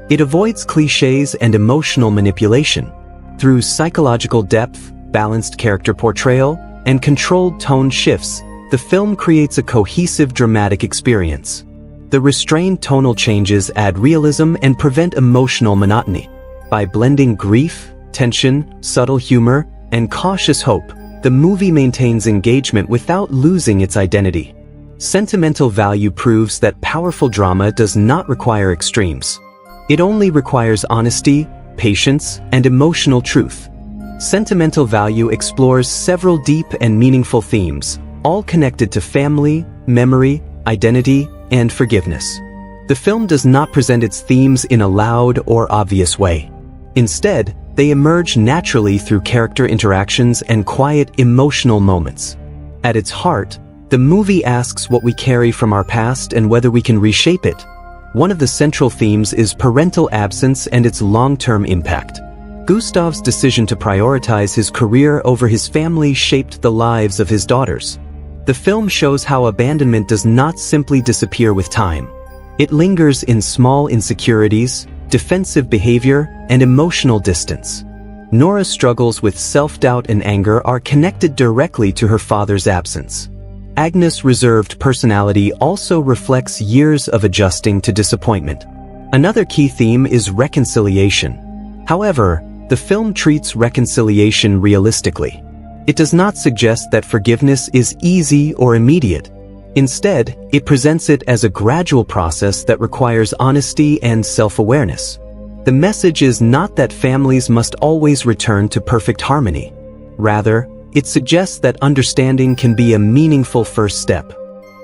It avoids cliches and emotional manipulation. Through psychological depth, balanced character portrayal, and controlled tone shifts, the film creates a cohesive dramatic experience. The restrained tonal changes add realism and prevent emotional monotony. By blending grief, tension, subtle humor, and cautious hope, the movie maintains engagement without losing its identity. Sentimental Value proves that powerful drama does not require extremes. It only requires honesty, patience, and emotional truth. Sentimental Value explores several deep and meaningful themes, all connected to family, memory, identity, and forgiveness. The film does not present its themes in a loud or obvious way. Instead, they emerge naturally through character interactions and quiet, emotional moments. At its heart, the movie asks what we carry from our past and whether we can reshape it. One of the central themes is parental absence and its long-term impact. Gustav's decision to prioritize his career over his family shaped the lives of his daughters. The film shows how abandonment does not simply disappear with time. It lingers in small insecurities, defensive behavior, and emotional distance. Nora's struggles with self-doubt and anger are connected directly to her father's absence. Agnes' reserved personality also reflects years of adjusting to disappointment. Another key theme is reconciliation. However, the film treats reconciliation realistically. It does not suggest that forgiveness is easy or immediate. Instead, it presents it as a gradual process that requires honesty and self-awareness. The message is not that families must always return to perfect harmony. Rather, it suggests that understanding can be a meaningful first step.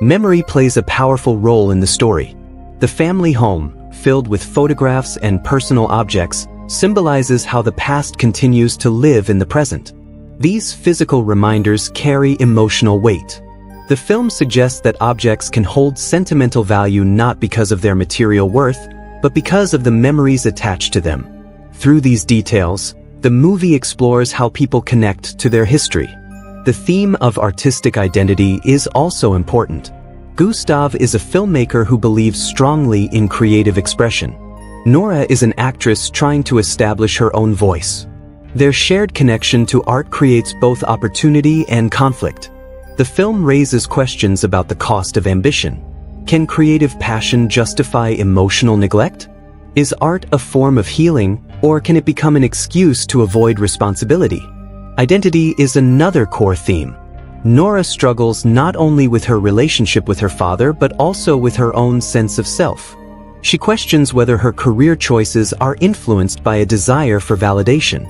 Memory plays a powerful role in the story. The family home, filled with photographs and personal objects, symbolizes how the past continues to live in the present. These physical reminders carry emotional weight. The film suggests that objects can hold sentimental value not because of their material worth, but because of the memories attached to them. Through these details, the movie explores how people connect to their history. The theme of artistic identity is also important. Gustav is a filmmaker who believes strongly in creative expression. Nora is an actress trying to establish her own voice. Their shared connection to art creates both opportunity and conflict. The film raises questions about the cost of ambition. Can creative passion justify emotional neglect? Is art a form of healing, or can it become an excuse to avoid responsibility? Identity is another core theme. Nora struggles not only with her relationship with her father, but also with her own sense of self. She questions whether her career choices are influenced by a desire for validation.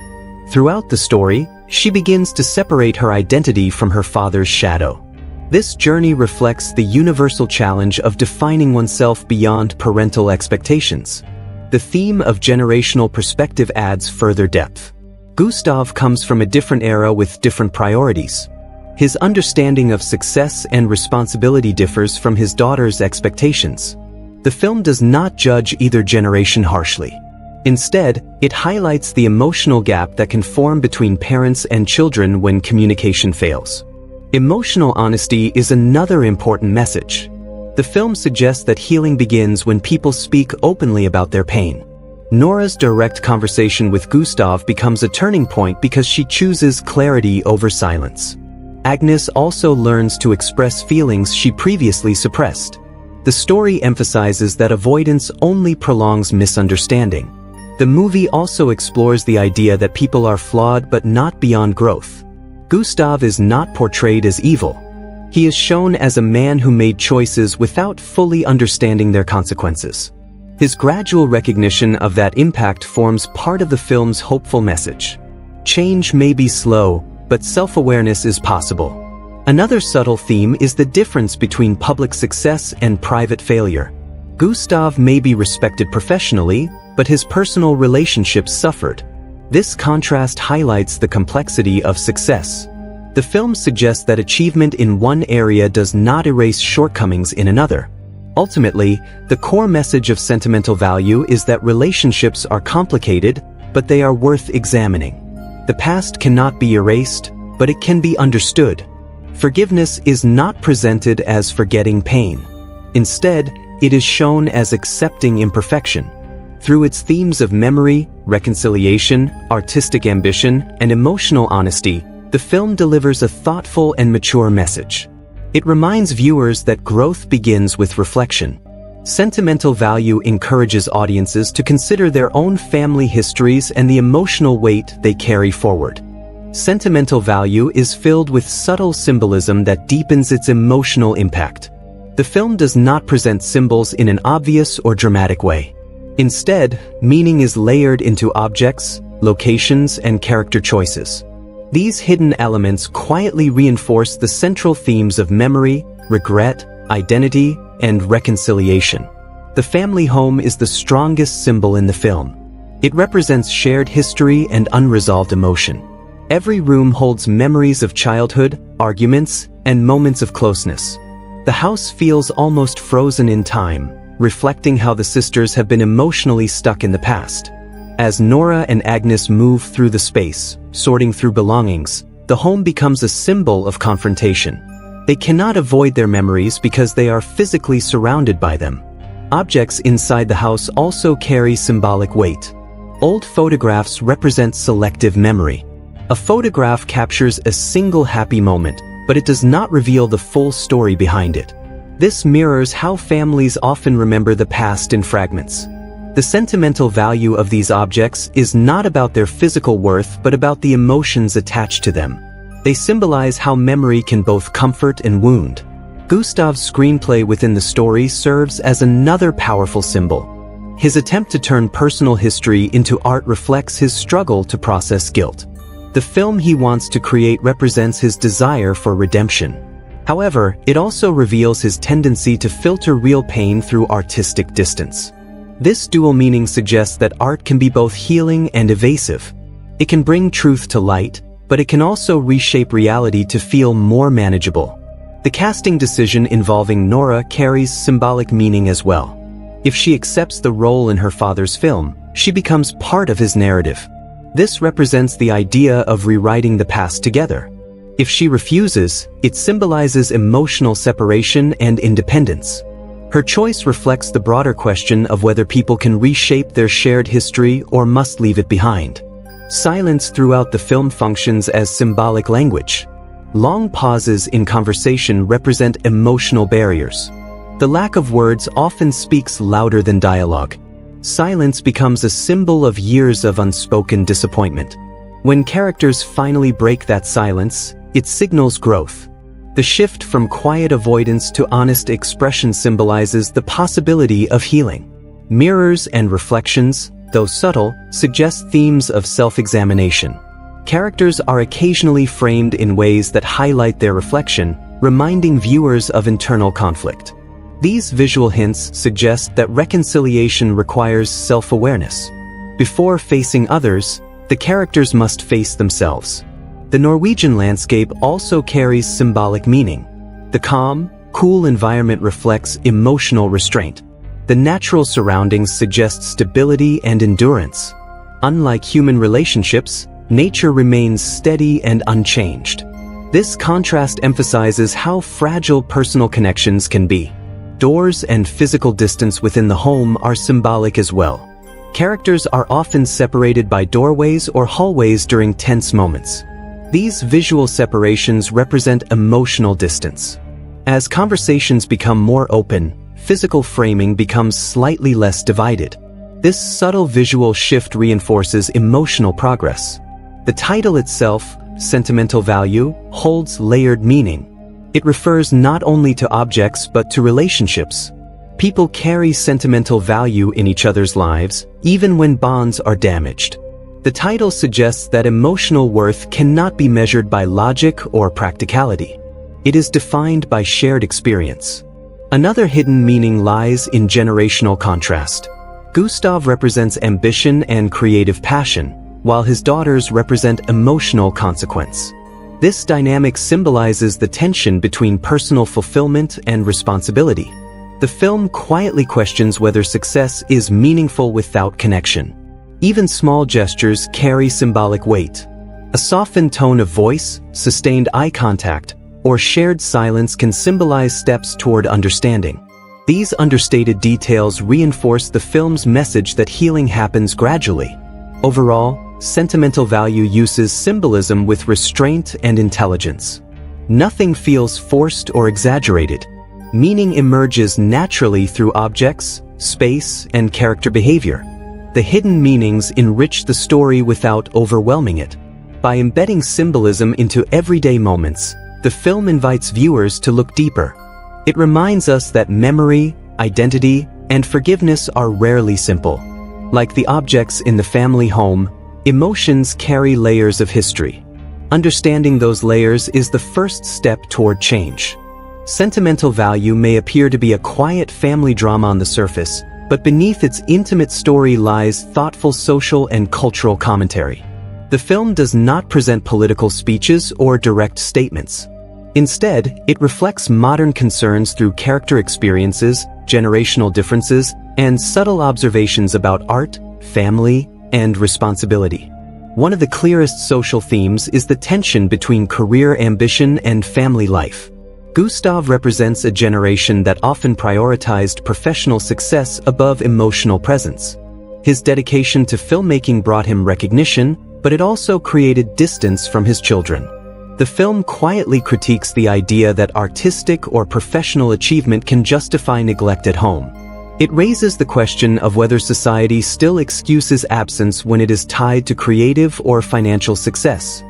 Throughout the story, she begins to separate her identity from her father's shadow. This journey reflects the universal challenge of defining oneself beyond parental expectations. The theme of generational perspective adds further depth. Gustav comes from a different era with different priorities. His understanding of success and responsibility differs from his daughter's expectations. The film does not judge either generation harshly. Instead, it highlights the emotional gap that can form between parents and children when communication fails. Emotional honesty is another important message. The film suggests that healing begins when people speak openly about their pain. Nora's direct conversation with Gustav becomes a turning point because she chooses clarity over silence. Agnes also learns to express feelings she previously suppressed. The story emphasizes that avoidance only prolongs misunderstanding. The movie also explores the idea that people are flawed but not beyond growth. Gustav is not portrayed as evil. He is shown as a man who made choices without fully understanding their consequences. His gradual recognition of that impact forms part of the film's hopeful message. Change may be slow, but self-awareness is possible. Another subtle theme is the difference between public success and private failure. Gustav may be respected professionally, but his personal relationships suffered. This contrast highlights the complexity of success. The film suggests that achievement in one area does not erase shortcomings in another. Ultimately, the core message of Sentimental Value is that relationships are complicated, but they are worth examining. The past cannot be erased, but it can be understood. Forgiveness is not presented as forgetting pain. Instead, it is shown as accepting imperfection. Through its themes of memory, reconciliation, artistic ambition, and emotional honesty, the film delivers a thoughtful and mature message. It reminds viewers that growth begins with reflection. Sentimental Value encourages audiences to consider their own family histories and the emotional weight they carry forward. Sentimental Value is filled with subtle symbolism that deepens its emotional impact. The film does not present symbols in an obvious or dramatic way. Instead, meaning is layered into objects, locations, and character choices. These hidden elements quietly reinforce the central themes of memory, regret, identity, and reconciliation. The family home is the strongest symbol in the film. It represents shared history and unresolved emotion. Every room holds memories of childhood, arguments, and moments of closeness. The house feels almost frozen in time, reflecting how the sisters have been emotionally stuck in the past. As Nora and Agnes move through the space, sorting through belongings, the home becomes a symbol of confrontation. They cannot avoid their memories because they are physically surrounded by them. Objects inside the house also carry symbolic weight. Old photographs represent selective memory. A photograph captures a single happy moment, but it does not reveal the full story behind it. This mirrors how families often remember the past in fragments. The sentimental value of these objects is not about their physical worth but about the emotions attached to them. They symbolize how memory can both comfort and wound. Gustav's screenplay within the story serves as another powerful symbol. His attempt to turn personal history into art reflects his struggle to process guilt. The film he wants to create represents his desire for redemption. However, it also reveals his tendency to filter real pain through artistic distance. This dual meaning suggests that art can be both healing and evasive. It can bring truth to light, but it can also reshape reality to feel more manageable. The casting decision involving Nora carries symbolic meaning as well. If she accepts the role in her father's film, she becomes part of his narrative. This represents the idea of rewriting the past together. If she refuses, it symbolizes emotional separation and independence. Her choice reflects the broader question of whether people can reshape their shared history or must leave it behind. Silence throughout the film functions as symbolic language. Long pauses in conversation represent emotional barriers. The lack of words often speaks louder than dialogue. Silence becomes a symbol of years of unspoken disappointment. When characters finally break that silence, it signals growth. The shift from quiet avoidance to honest expression symbolizes the possibility of healing. Mirrors and reflections, though subtle, suggest themes of self-examination. Characters are occasionally framed in ways that highlight their reflection, reminding viewers of internal conflict. These visual hints suggest that reconciliation requires self-awareness. Before facing others, the characters must face themselves. The Norwegian landscape also carries symbolic meaning. The calm, cool environment reflects emotional restraint. The natural surroundings suggest stability and endurance. Unlike human relationships, nature remains steady and unchanged. This contrast emphasizes how fragile personal connections can be. Doors and physical distance within the home are symbolic as well. Characters are often separated by doorways or hallways during tense moments. These visual separations represent emotional distance. As conversations become more open, physical framing becomes slightly less divided. This subtle visual shift reinforces emotional progress. The title itself, Sentimental Value, holds layered meaning. It refers not only to objects but to relationships. People carry sentimental value in each other's lives, even when bonds are damaged. The title suggests that emotional worth cannot be measured by logic or practicality. It is defined by shared experience. Another hidden meaning lies in generational contrast. Gustav represents ambition and creative passion, while his daughters represent emotional consequence. This dynamic symbolizes the tension between personal fulfillment and responsibility. The film quietly questions whether success is meaningful without connection. Even small gestures carry symbolic weight. A softened tone of voice, sustained eye contact, or shared silence can symbolize steps toward understanding. These understated details reinforce the film's message that healing happens gradually. Overall, Sentimental Value uses symbolism with restraint and intelligence. Nothing feels forced or exaggerated. Meaning emerges naturally through objects, space, and character behavior. The hidden meanings enrich the story without overwhelming it. By embedding symbolism into everyday moments, the film invites viewers to look deeper. It reminds us that memory, identity, and forgiveness are rarely simple. Like the objects in the family home, emotions carry layers of history. Understanding those layers is the first step toward change. Sentimental Value may appear to be a quiet family drama on the surface, but beneath its intimate story lies thoughtful social and cultural commentary. The film does not present political speeches or direct statements. Instead, it reflects modern concerns through character experiences, generational differences, and subtle observations about art, family, and responsibility. One of the clearest social themes is the tension between career ambition and family life. Gustav represents a generation that often prioritized professional success above emotional presence. His dedication to filmmaking brought him recognition, but it also created distance from his children. The film quietly critiques the idea that artistic or professional achievement can justify neglect at home. It raises the question of whether society still excuses absence when it is tied to creative or financial success.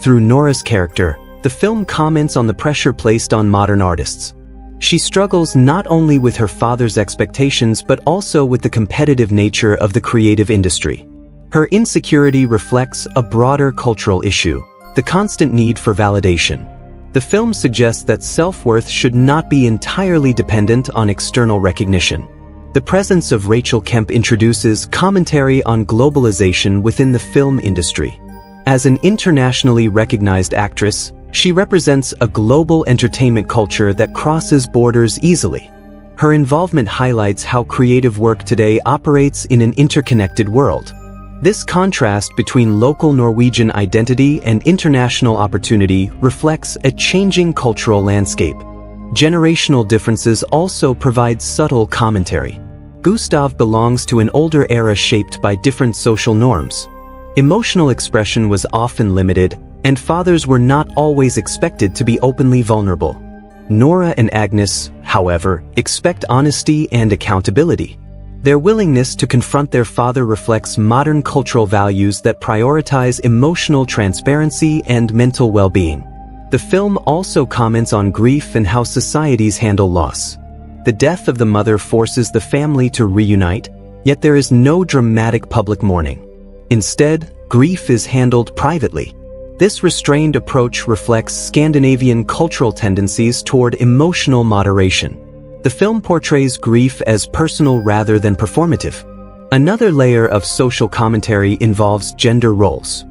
Through Nora's character, the film comments on the pressure placed on modern artists. She struggles not only with her father's expectations but also with the competitive nature of the creative industry. Her insecurity reflects a broader cultural issue: the constant need for validation. The film suggests that self-worth should not be entirely dependent on external recognition. The presence of Rachel Kemp introduces commentary on globalization within the film industry. As an internationally recognized actress, she represents a global entertainment culture that crosses borders easily. Her involvement highlights how creative work today operates in an interconnected world. This contrast between local Norwegian identity and international opportunity reflects a changing cultural landscape. Generational differences also provide subtle commentary. Gustav belongs to an older era shaped by different social norms. Emotional expression was often limited, and fathers were not always expected to be openly vulnerable. Nora and Agnes, however, expect honesty and accountability. Their willingness to confront their father reflects modern cultural values that prioritize emotional transparency and mental well-being. The film also comments on grief and how societies handle loss. The death of the mother forces the family to reunite, yet there is no dramatic public mourning. Instead, grief is handled privately. This restrained approach reflects Scandinavian cultural tendencies toward emotional moderation. The film portrays grief as personal rather than performative. Another layer of social commentary involves gender roles.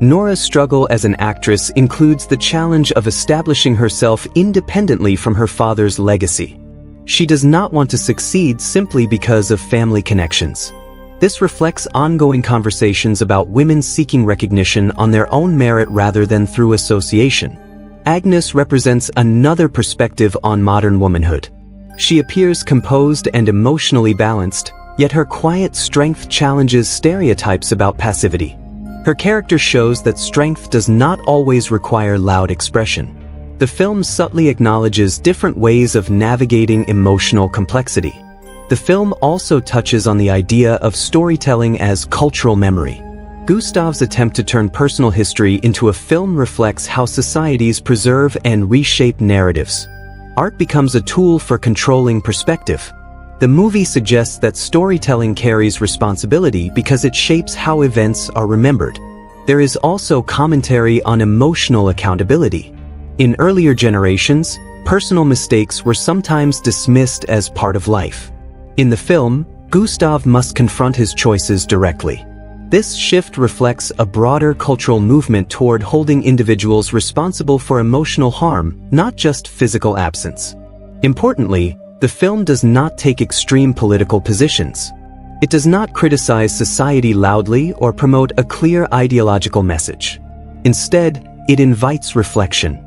Nora's struggle as an actress includes the challenge of establishing herself independently from her father's legacy. She does not want to succeed simply because of family connections. This reflects ongoing conversations about women seeking recognition on their own merit rather than through association. Agnes represents another perspective on modern womanhood. She appears composed and emotionally balanced, yet her quiet strength challenges stereotypes about passivity. Her character shows that strength does not always require loud expression. The film subtly acknowledges different ways of navigating emotional complexity. The film also touches on the idea of storytelling as cultural memory. Gustav's attempt to turn personal history into a film reflects how societies preserve and reshape narratives. Art becomes a tool for controlling perspective. The movie suggests that storytelling carries responsibility because it shapes how events are remembered. There is also commentary on emotional accountability. In earlier generations, personal mistakes were sometimes dismissed as part of life. In the film, Gustav must confront his choices directly. This shift reflects a broader cultural movement toward holding individuals responsible for emotional harm, not just physical absence. Importantly, the film does not take extreme political positions. It does not criticize society loudly or promote a clear ideological message. Instead, it invites reflection.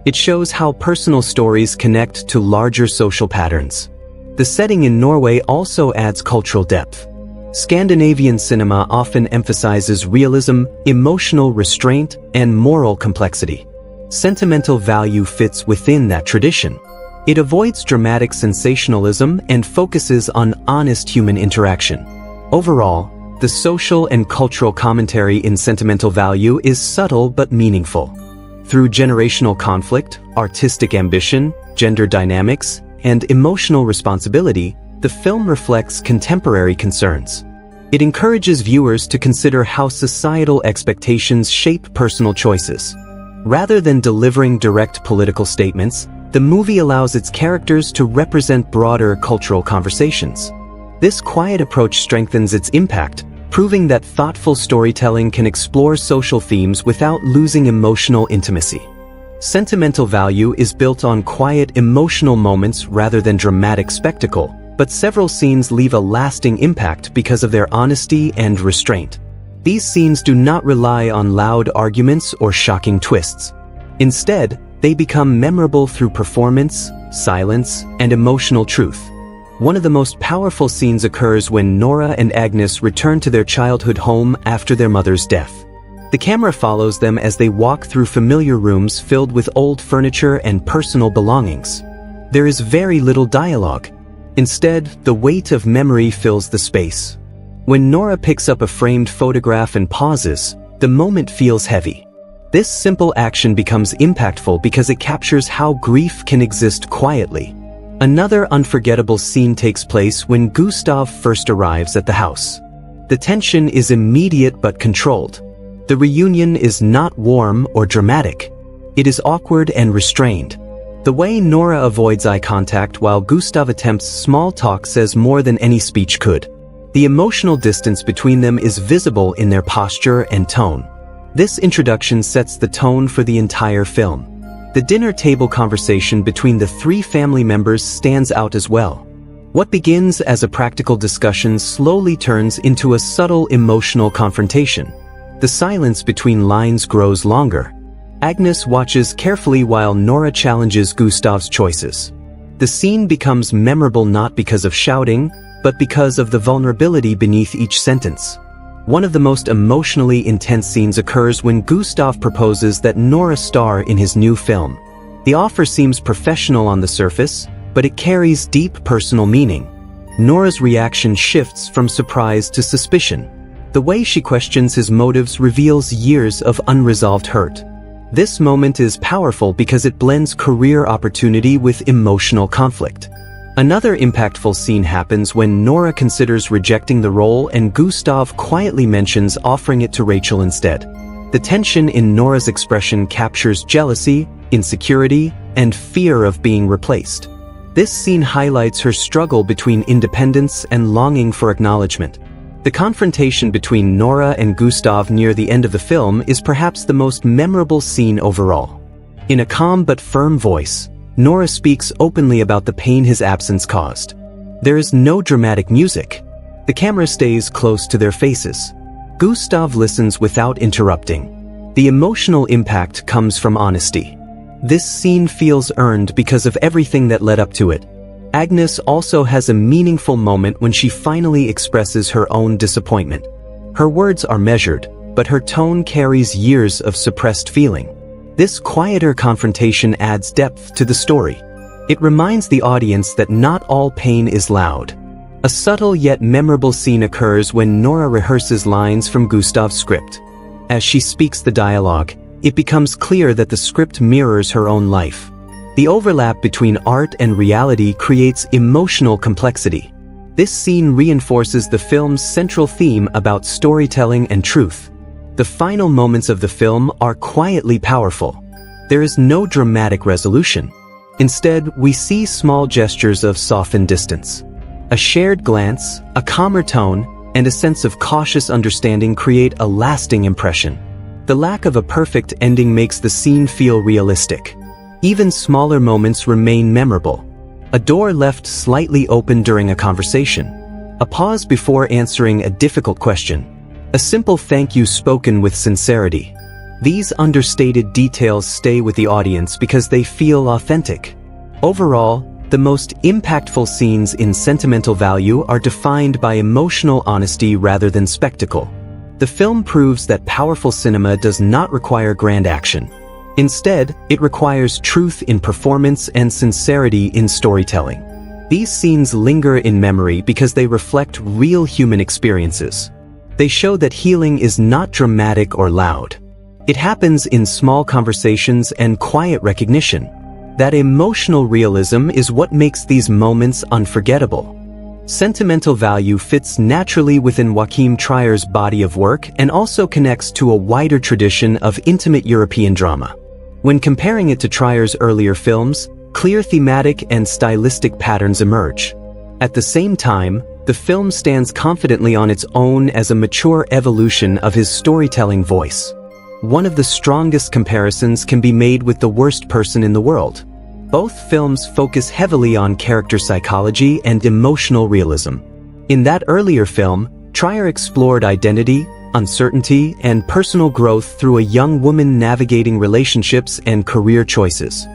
It shows how personal stories connect to larger social patterns. The setting in Norway also adds cultural depth. Scandinavian cinema often emphasizes realism, emotional restraint, and moral complexity. Sentimental Value fits within that tradition. It avoids dramatic sensationalism and focuses on honest human interaction. Overall, the social and cultural commentary in Sentimental Value is subtle but meaningful. Through generational conflict, artistic ambition, gender dynamics, and emotional responsibility, the film reflects contemporary concerns. It encourages viewers to consider how societal expectations shape personal choices. Rather than delivering direct political statements, the movie allows its characters to represent broader cultural conversations. This quiet approach strengthens its impact, proving that thoughtful storytelling can explore social themes without losing emotional intimacy. Sentimental Value is built on quiet, emotional moments rather than dramatic spectacle, but several scenes leave a lasting impact because of their honesty and restraint. These scenes do not rely on loud arguments or shocking twists. Instead, they become memorable through performance, silence, and emotional truth. One of the most powerful scenes occurs when Nora and Agnes return to their childhood home after their mother's death. The camera follows them as they walk through familiar rooms filled with old furniture and personal belongings. There is very little dialogue. Instead, the weight of memory fills the space. When Nora picks up a framed photograph and pauses, the moment feels heavy. This simple action becomes impactful because it captures how grief can exist quietly. Another unforgettable scene takes place when Gustav first arrives at the house. The tension is immediate but controlled. The reunion is not warm or dramatic. It is awkward and restrained. The way Nora avoids eye contact while Gustav attempts small talk says more than any speech could. The emotional distance between them is visible in their posture and tone. This introduction sets the tone for the entire film. The dinner table conversation between the three family members stands out as well. What begins as a practical discussion slowly turns into a subtle emotional confrontation. The silence between lines grows longer. Agnes watches carefully while Nora challenges Gustav's choices. The scene becomes memorable not because of shouting, but because of the vulnerability beneath each sentence. One of the most emotionally intense scenes occurs when Gustav proposes that Nora star in his new film. The offer seems professional on the surface, but it carries deep personal meaning. Nora's reaction shifts from surprise to suspicion. The way she questions his motives reveals years of unresolved hurt. This moment is powerful because it blends career opportunity with emotional conflict. Another impactful scene happens when Nora considers rejecting the role and Gustav quietly mentions offering it to Rachel instead. The tension in Nora's expression captures jealousy, insecurity, and fear of being replaced. This scene highlights her struggle between independence and longing for acknowledgement. The confrontation between Nora and Gustav near the end of the film is perhaps the most memorable scene overall. In a calm but firm voice, Nora speaks openly about the pain his absence caused. There is no dramatic music. The camera stays close to their faces. Gustav listens without interrupting. The emotional impact comes from honesty. This scene feels earned because of everything that led up to it. Agnes also has a meaningful moment when she finally expresses her own disappointment. Her words are measured, but her tone carries years of suppressed feeling. This quieter confrontation adds depth to the story. It reminds the audience that not all pain is loud. A subtle yet memorable scene occurs when Nora rehearses lines from Gustav's script. As she speaks the dialogue, it becomes clear that the script mirrors her own life. The overlap between art and reality creates emotional complexity. This scene reinforces the film's central theme about storytelling and truth. The final moments of the film are quietly powerful. There is no dramatic resolution. Instead, we see small gestures of softened distance. A shared glance, a calmer tone, and a sense of cautious understanding create a lasting impression. The lack of a perfect ending makes the scene feel realistic. Even smaller moments remain memorable. A door left slightly open during a conversation. A pause before answering a difficult question. A simple thank you spoken with sincerity. These understated details stay with the audience because they feel authentic. Overall, the most impactful scenes in Sentimental Value are defined by emotional honesty rather than spectacle. The film proves that powerful cinema does not require grand action. Instead, it requires truth in performance and sincerity in storytelling. These scenes linger in memory because they reflect real human experiences. They show that healing is not dramatic or loud. It happens in small conversations and quiet recognition. That emotional realism is what makes these moments unforgettable. Sentimental Value fits naturally within Joachim Trier's body of work and also connects to a wider tradition of intimate European drama. When comparing it to Trier's earlier films, clear thematic and stylistic patterns emerge. At the same time, the film stands confidently on its own as a mature evolution of his storytelling voice. One of the strongest comparisons can be made with The Worst Person in the World. Both films focus heavily on character psychology and emotional realism. In that earlier film, Trier explored identity, uncertainty, and personal growth through a young woman navigating relationships and career choices.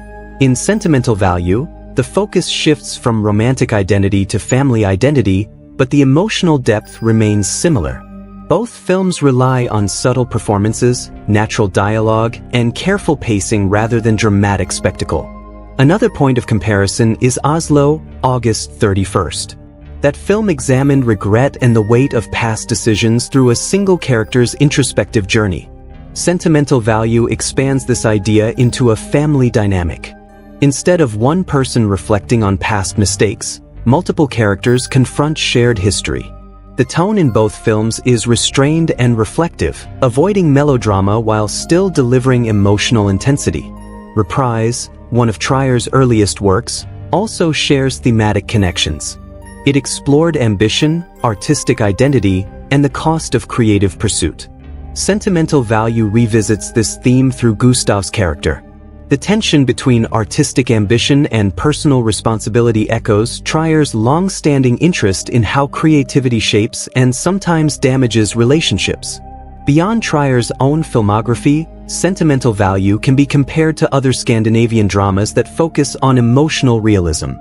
In Sentimental Value, the focus shifts from romantic identity to family identity, but the emotional depth remains similar. Both films rely on subtle performances, natural dialogue, and careful pacing rather than dramatic spectacle. Another point of comparison is Oslo, August 31st. That film examined regret and the weight of past decisions through a single character's introspective journey. Sentimental Value expands this idea into a family dynamic. Instead of one person reflecting on past mistakes, multiple characters confront shared history. The tone in both films is restrained and reflective, avoiding melodrama while still delivering emotional intensity. Reprise, one of Trier's earliest works, also shares thematic connections. It explored ambition, artistic identity, and the cost of creative pursuit. Sentimental Value revisits this theme through Gustav's character. The tension between artistic ambition and personal responsibility echoes Trier's long-standing interest in how creativity shapes and sometimes damages relationships. Beyond Trier's own filmography, Sentimental Value can be compared to other Scandinavian dramas that focus on emotional realism.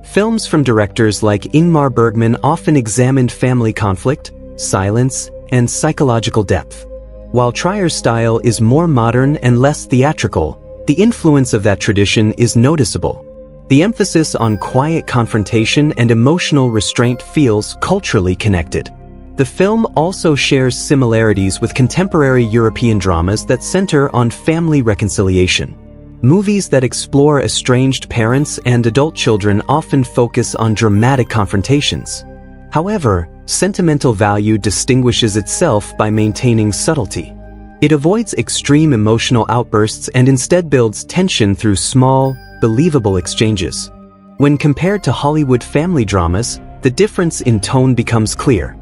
Films from directors like Ingmar Bergman often examined family conflict, silence, and psychological depth. While Trier's style is more modern and less theatrical, the influence of that tradition is noticeable. The emphasis on quiet confrontation and emotional restraint feels culturally connected. The film also shares similarities with contemporary European dramas that center on family reconciliation. Movies that explore estranged parents and adult children often focus on dramatic confrontations. However, Sentimental Value distinguishes itself by maintaining subtlety. It avoids extreme emotional outbursts and instead builds tension through small, believable exchanges. When compared to Hollywood family dramas, the difference in tone becomes clear.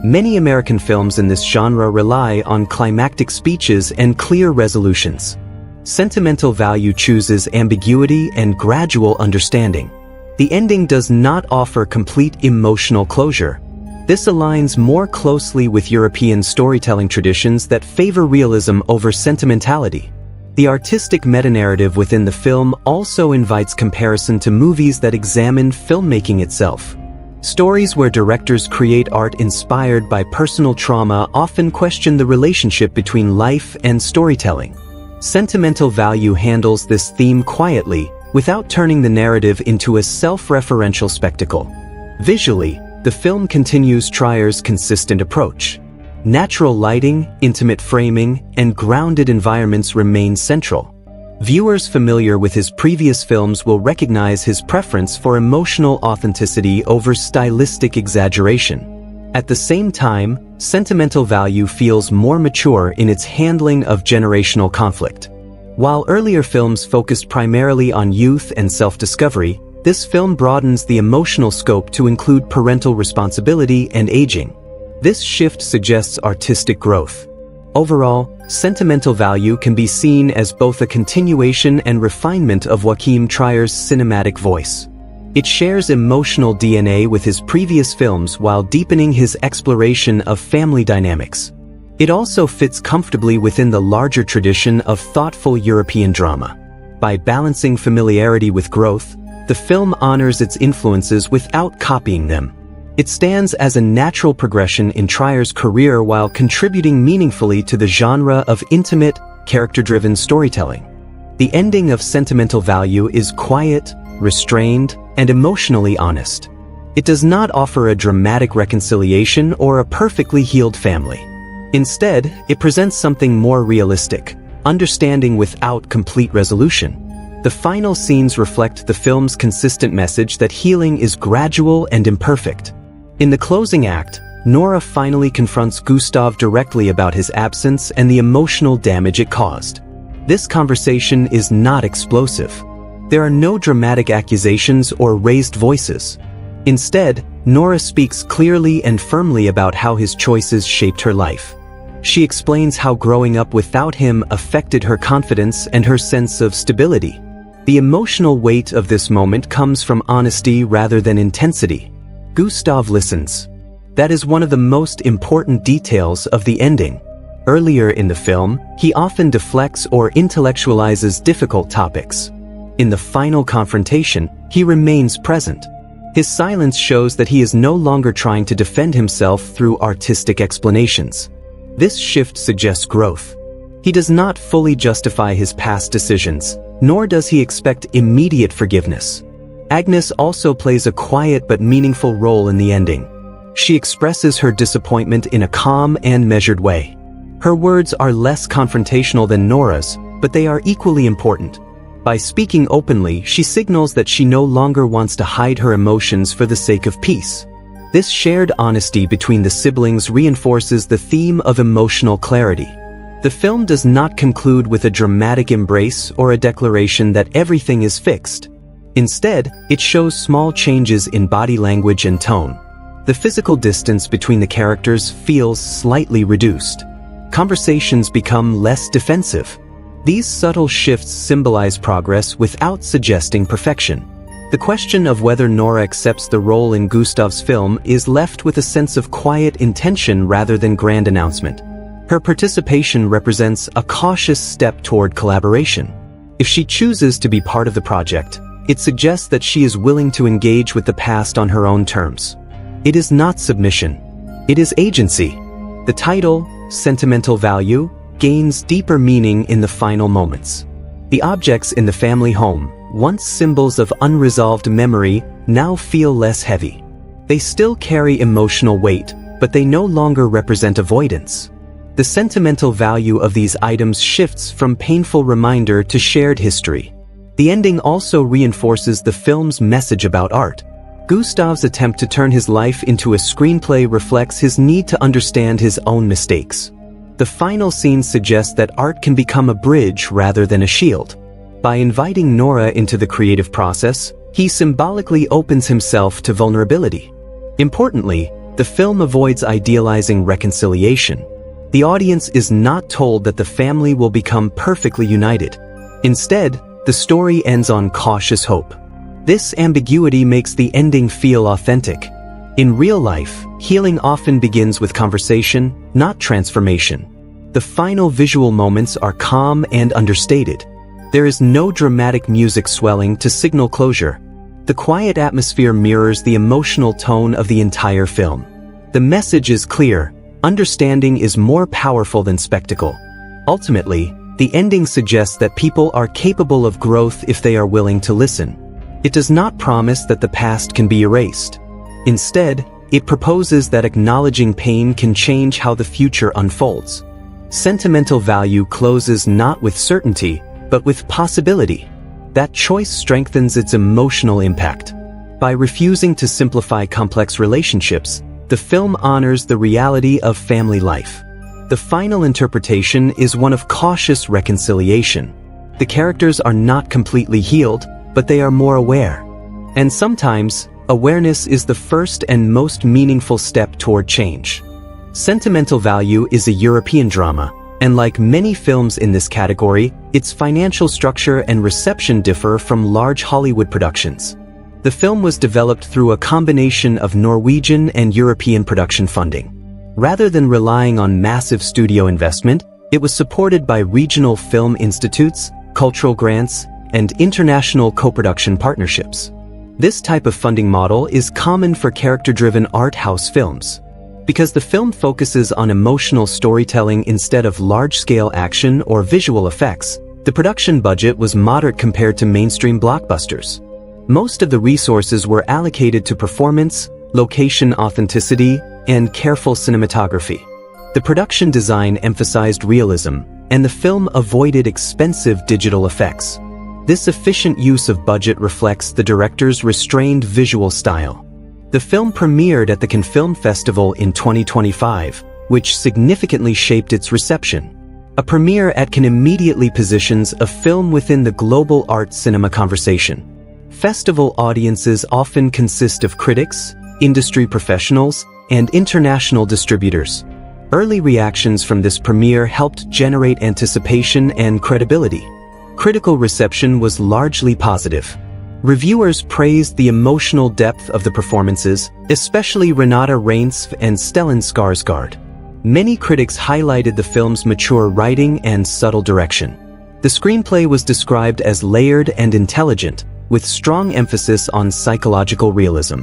Many American films in this genre rely on climactic speeches and clear resolutions. Sentimental Value chooses ambiguity and gradual understanding. The ending does not offer complete emotional closure. This aligns more closely with European storytelling traditions that favor realism over sentimentality. The artistic meta-narrative within the film also invites comparison to movies that examine filmmaking itself. Stories where directors create art inspired by personal trauma often question the relationship between life and storytelling. Sentimental Value handles this theme quietly, without turning the narrative into a self-referential spectacle. Visually, the film continues Trier's consistent approach. Natural lighting, intimate framing, and grounded environments remain central. Viewers familiar with his previous films will recognize his preference for emotional authenticity over stylistic exaggeration. At the same time, Sentimental Value feels more mature in its handling of generational conflict. While earlier films focused primarily on youth and self-discovery, this film broadens the emotional scope to include parental responsibility and aging. This shift suggests artistic growth. Overall, Sentimental Value can be seen as both a continuation and refinement of Joachim Trier's cinematic voice. It shares emotional DNA with his previous films while deepening his exploration of family dynamics. It also fits comfortably within the larger tradition of thoughtful European drama. By balancing familiarity with growth, the film honors its influences without copying them. It stands as a natural progression in Trier's career while contributing meaningfully to the genre of intimate, character-driven storytelling. The ending of Sentimental Value is quiet, restrained, and emotionally honest. It does not offer a dramatic reconciliation or a perfectly healed family. Instead, it presents something more realistic, understanding without complete resolution. The final scenes reflect the film's consistent message that healing is gradual and imperfect. In the closing act, Nora finally confronts Gustav directly about his absence and the emotional damage it caused. This conversation is not explosive. There are no dramatic accusations or raised voices. Instead, Nora speaks clearly and firmly about how his choices shaped her life. She explains how growing up without him affected her confidence and her sense of stability. The emotional weight of this moment comes from honesty rather than intensity. Gustav listens. That is one of the most important details of the ending. Earlier in the film, he often deflects or intellectualizes difficult topics. In the final confrontation, he remains present. His silence shows that he is no longer trying to defend himself through artistic explanations. This shift suggests growth. He does not fully justify his past decisions, nor does he expect immediate forgiveness. Agnes also plays a quiet but meaningful role in the ending. She expresses her disappointment in a calm and measured way. Her words are less confrontational than Nora's, but they are equally important. By speaking openly, she signals that she no longer wants to hide her emotions for the sake of peace. This shared honesty between the siblings reinforces the theme of emotional clarity. The film does not conclude with a dramatic embrace or a declaration that everything is fixed. Instead, it shows small changes in body language and tone. The physical distance between the characters feels slightly reduced. Conversations become less defensive. These subtle shifts symbolize progress without suggesting perfection. The question of whether Nora accepts the role in Gustav's film is left with a sense of quiet intention rather than grand announcement. Her participation represents a cautious step toward collaboration. If she chooses to be part of the project, it suggests that she is willing to engage with the past on her own terms. It is not submission. It is agency. The title, Sentimental Value, gains deeper meaning in the final moments. The objects in the family home, once symbols of unresolved memory, now feel less heavy. They still carry emotional weight, but they no longer represent avoidance. The sentimental value of these items shifts from painful reminder to shared history. The ending also reinforces the film's message about art. Gustav's attempt to turn his life into a screenplay reflects his need to understand his own mistakes. The final scene suggests that art can become a bridge rather than a shield. By inviting Nora into the creative process, he symbolically opens himself to vulnerability. Importantly, the film avoids idealizing reconciliation. The audience is not told that the family will become perfectly united. Instead, the story ends on cautious hope. This ambiguity makes the ending feel authentic. In real life, healing often begins with conversation, not transformation. The final visual moments are calm and understated. There is no dramatic music swelling to signal closure. The quiet atmosphere mirrors the emotional tone of the entire film. The message is clear: understanding is more powerful than spectacle. Ultimately, the ending suggests that people are capable of growth if they are willing to listen. It does not promise that the past can be erased. Instead, it proposes that acknowledging pain can change how the future unfolds. Sentimental Value closes not with certainty, but with possibility. That choice strengthens its emotional impact. By refusing to simplify complex relationships, the film honors the reality of family life. The final interpretation is one of cautious reconciliation. The characters are not completely healed, but they are more aware. And sometimes, awareness is the first and most meaningful step toward change. Sentimental Value is a European drama, and like many films in this category, its financial structure and reception differ from large Hollywood productions. The film was developed through a combination of Norwegian and European production funding. Rather than relying on massive studio investment, it was supported by regional film institutes, cultural grants, and international co-production partnerships. This type of funding model is common for character-driven art house films. Because the film focuses on emotional storytelling instead of large-scale action or visual effects, the production budget was moderate compared to mainstream blockbusters. Most of the resources were allocated to performance, location authenticity, and careful cinematography. The production design emphasized realism, and the film avoided expensive digital effects. This efficient use of budget reflects the director's restrained visual style. The film premiered at the Cannes Film Festival in 2025, which significantly shaped its reception. A premiere at Cannes immediately positions a film within the global art cinema conversation. Festival audiences often consist of critics, industry professionals, and international distributors. Early reactions from this premiere helped generate anticipation and credibility. Critical reception was largely positive. Reviewers praised the emotional depth of the performances, especially Renate Reinsve and Stellan Skarsgård. Many critics highlighted the film's mature writing and subtle direction. The screenplay was described as layered and intelligent, with strong emphasis on psychological realism.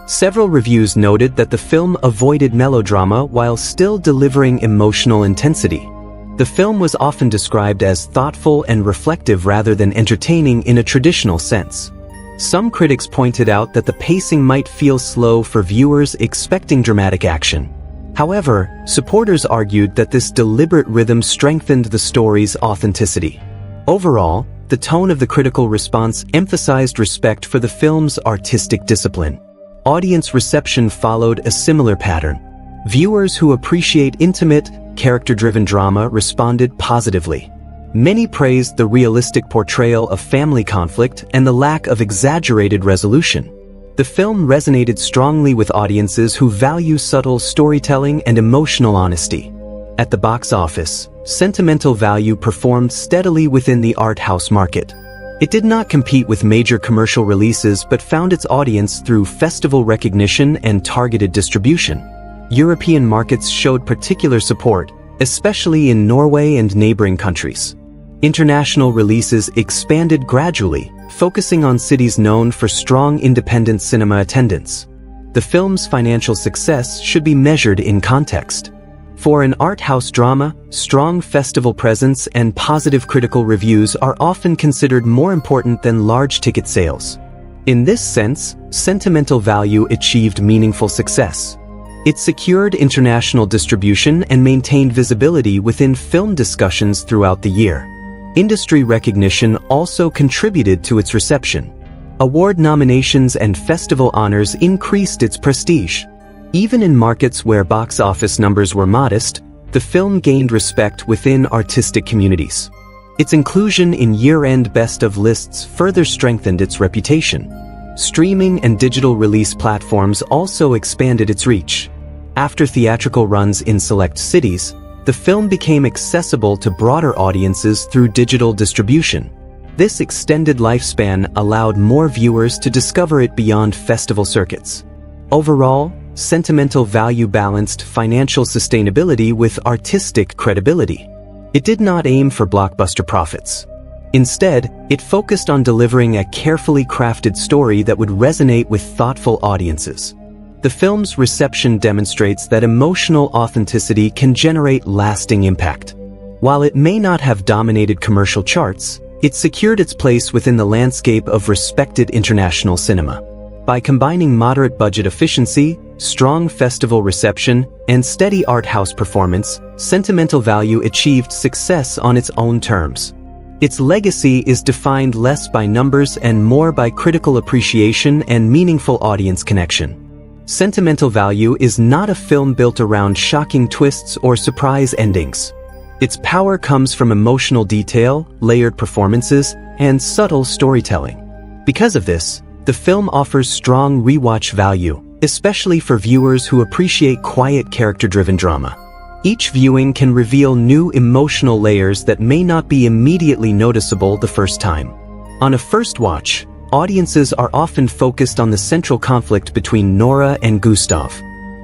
Several reviews noted that the film avoided melodrama while still delivering emotional intensity. The film was often described as thoughtful and reflective rather than entertaining in a traditional sense. Some critics pointed out that the pacing might feel slow for viewers expecting dramatic action. However, supporters argued that this deliberate rhythm strengthened the story's authenticity. Overall, the tone of the critical response emphasized respect for the film's artistic discipline. Audience reception followed a similar pattern. Viewers who appreciate intimate, character-driven drama responded positively. Many praised the realistic portrayal of family conflict and the lack of exaggerated resolution. The film resonated strongly with audiences who value subtle storytelling and emotional honesty. At the box office, Sentimental Value performed steadily within the art house market. It did not compete with major commercial releases but found its audience through festival recognition and targeted distribution. European markets showed particular support, especially in Norway and neighboring countries. International releases expanded gradually, focusing on cities known for strong independent cinema attendance. The film's financial success should be measured in context. For an art house drama, strong festival presence and positive critical reviews are often considered more important than large ticket sales. In this sense, Sentimental Value achieved meaningful success. It secured international distribution and maintained visibility within film discussions throughout the year. Industry recognition also contributed to its reception. Award nominations and festival honors increased its prestige. Even in markets where box office numbers were modest, the film gained respect within artistic communities. Its inclusion in year-end best-of lists further strengthened its reputation. Streaming and digital release platforms also expanded its reach. After theatrical runs in select cities, the film became accessible to broader audiences through digital distribution. This extended lifespan allowed more viewers to discover it beyond festival circuits. Overall, Sentimental Value balanced financial sustainability with artistic credibility. It did not aim for blockbuster profits. Instead, it focused on delivering a carefully crafted story that would resonate with thoughtful audiences. The film's reception demonstrates that emotional authenticity can generate lasting impact. While it may not have dominated commercial charts, it secured its place within the landscape of respected international cinema. By combining moderate budget efficiency, strong festival reception, and steady art house performance, Sentimental Value achieved success on its own terms. Its legacy is defined less by numbers and more by critical appreciation and meaningful audience connection. Sentimental Value is not a film built around shocking twists or surprise endings. Its power comes from emotional detail, layered performances, and subtle storytelling. Because of this, the film offers strong rewatch value, especially for viewers who appreciate quiet character-driven drama. Each viewing can reveal new emotional layers that may not be immediately noticeable the first time. On a first watch, audiences are often focused on the central conflict between Nora and Gustav.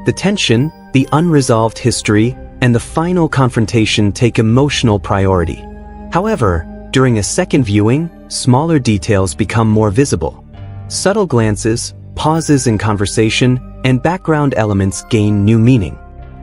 The tension, the unresolved history, and the final confrontation take emotional priority. However, during a second viewing, smaller details become more visible. Subtle glances, pauses in conversation, and background elements gain new meaning.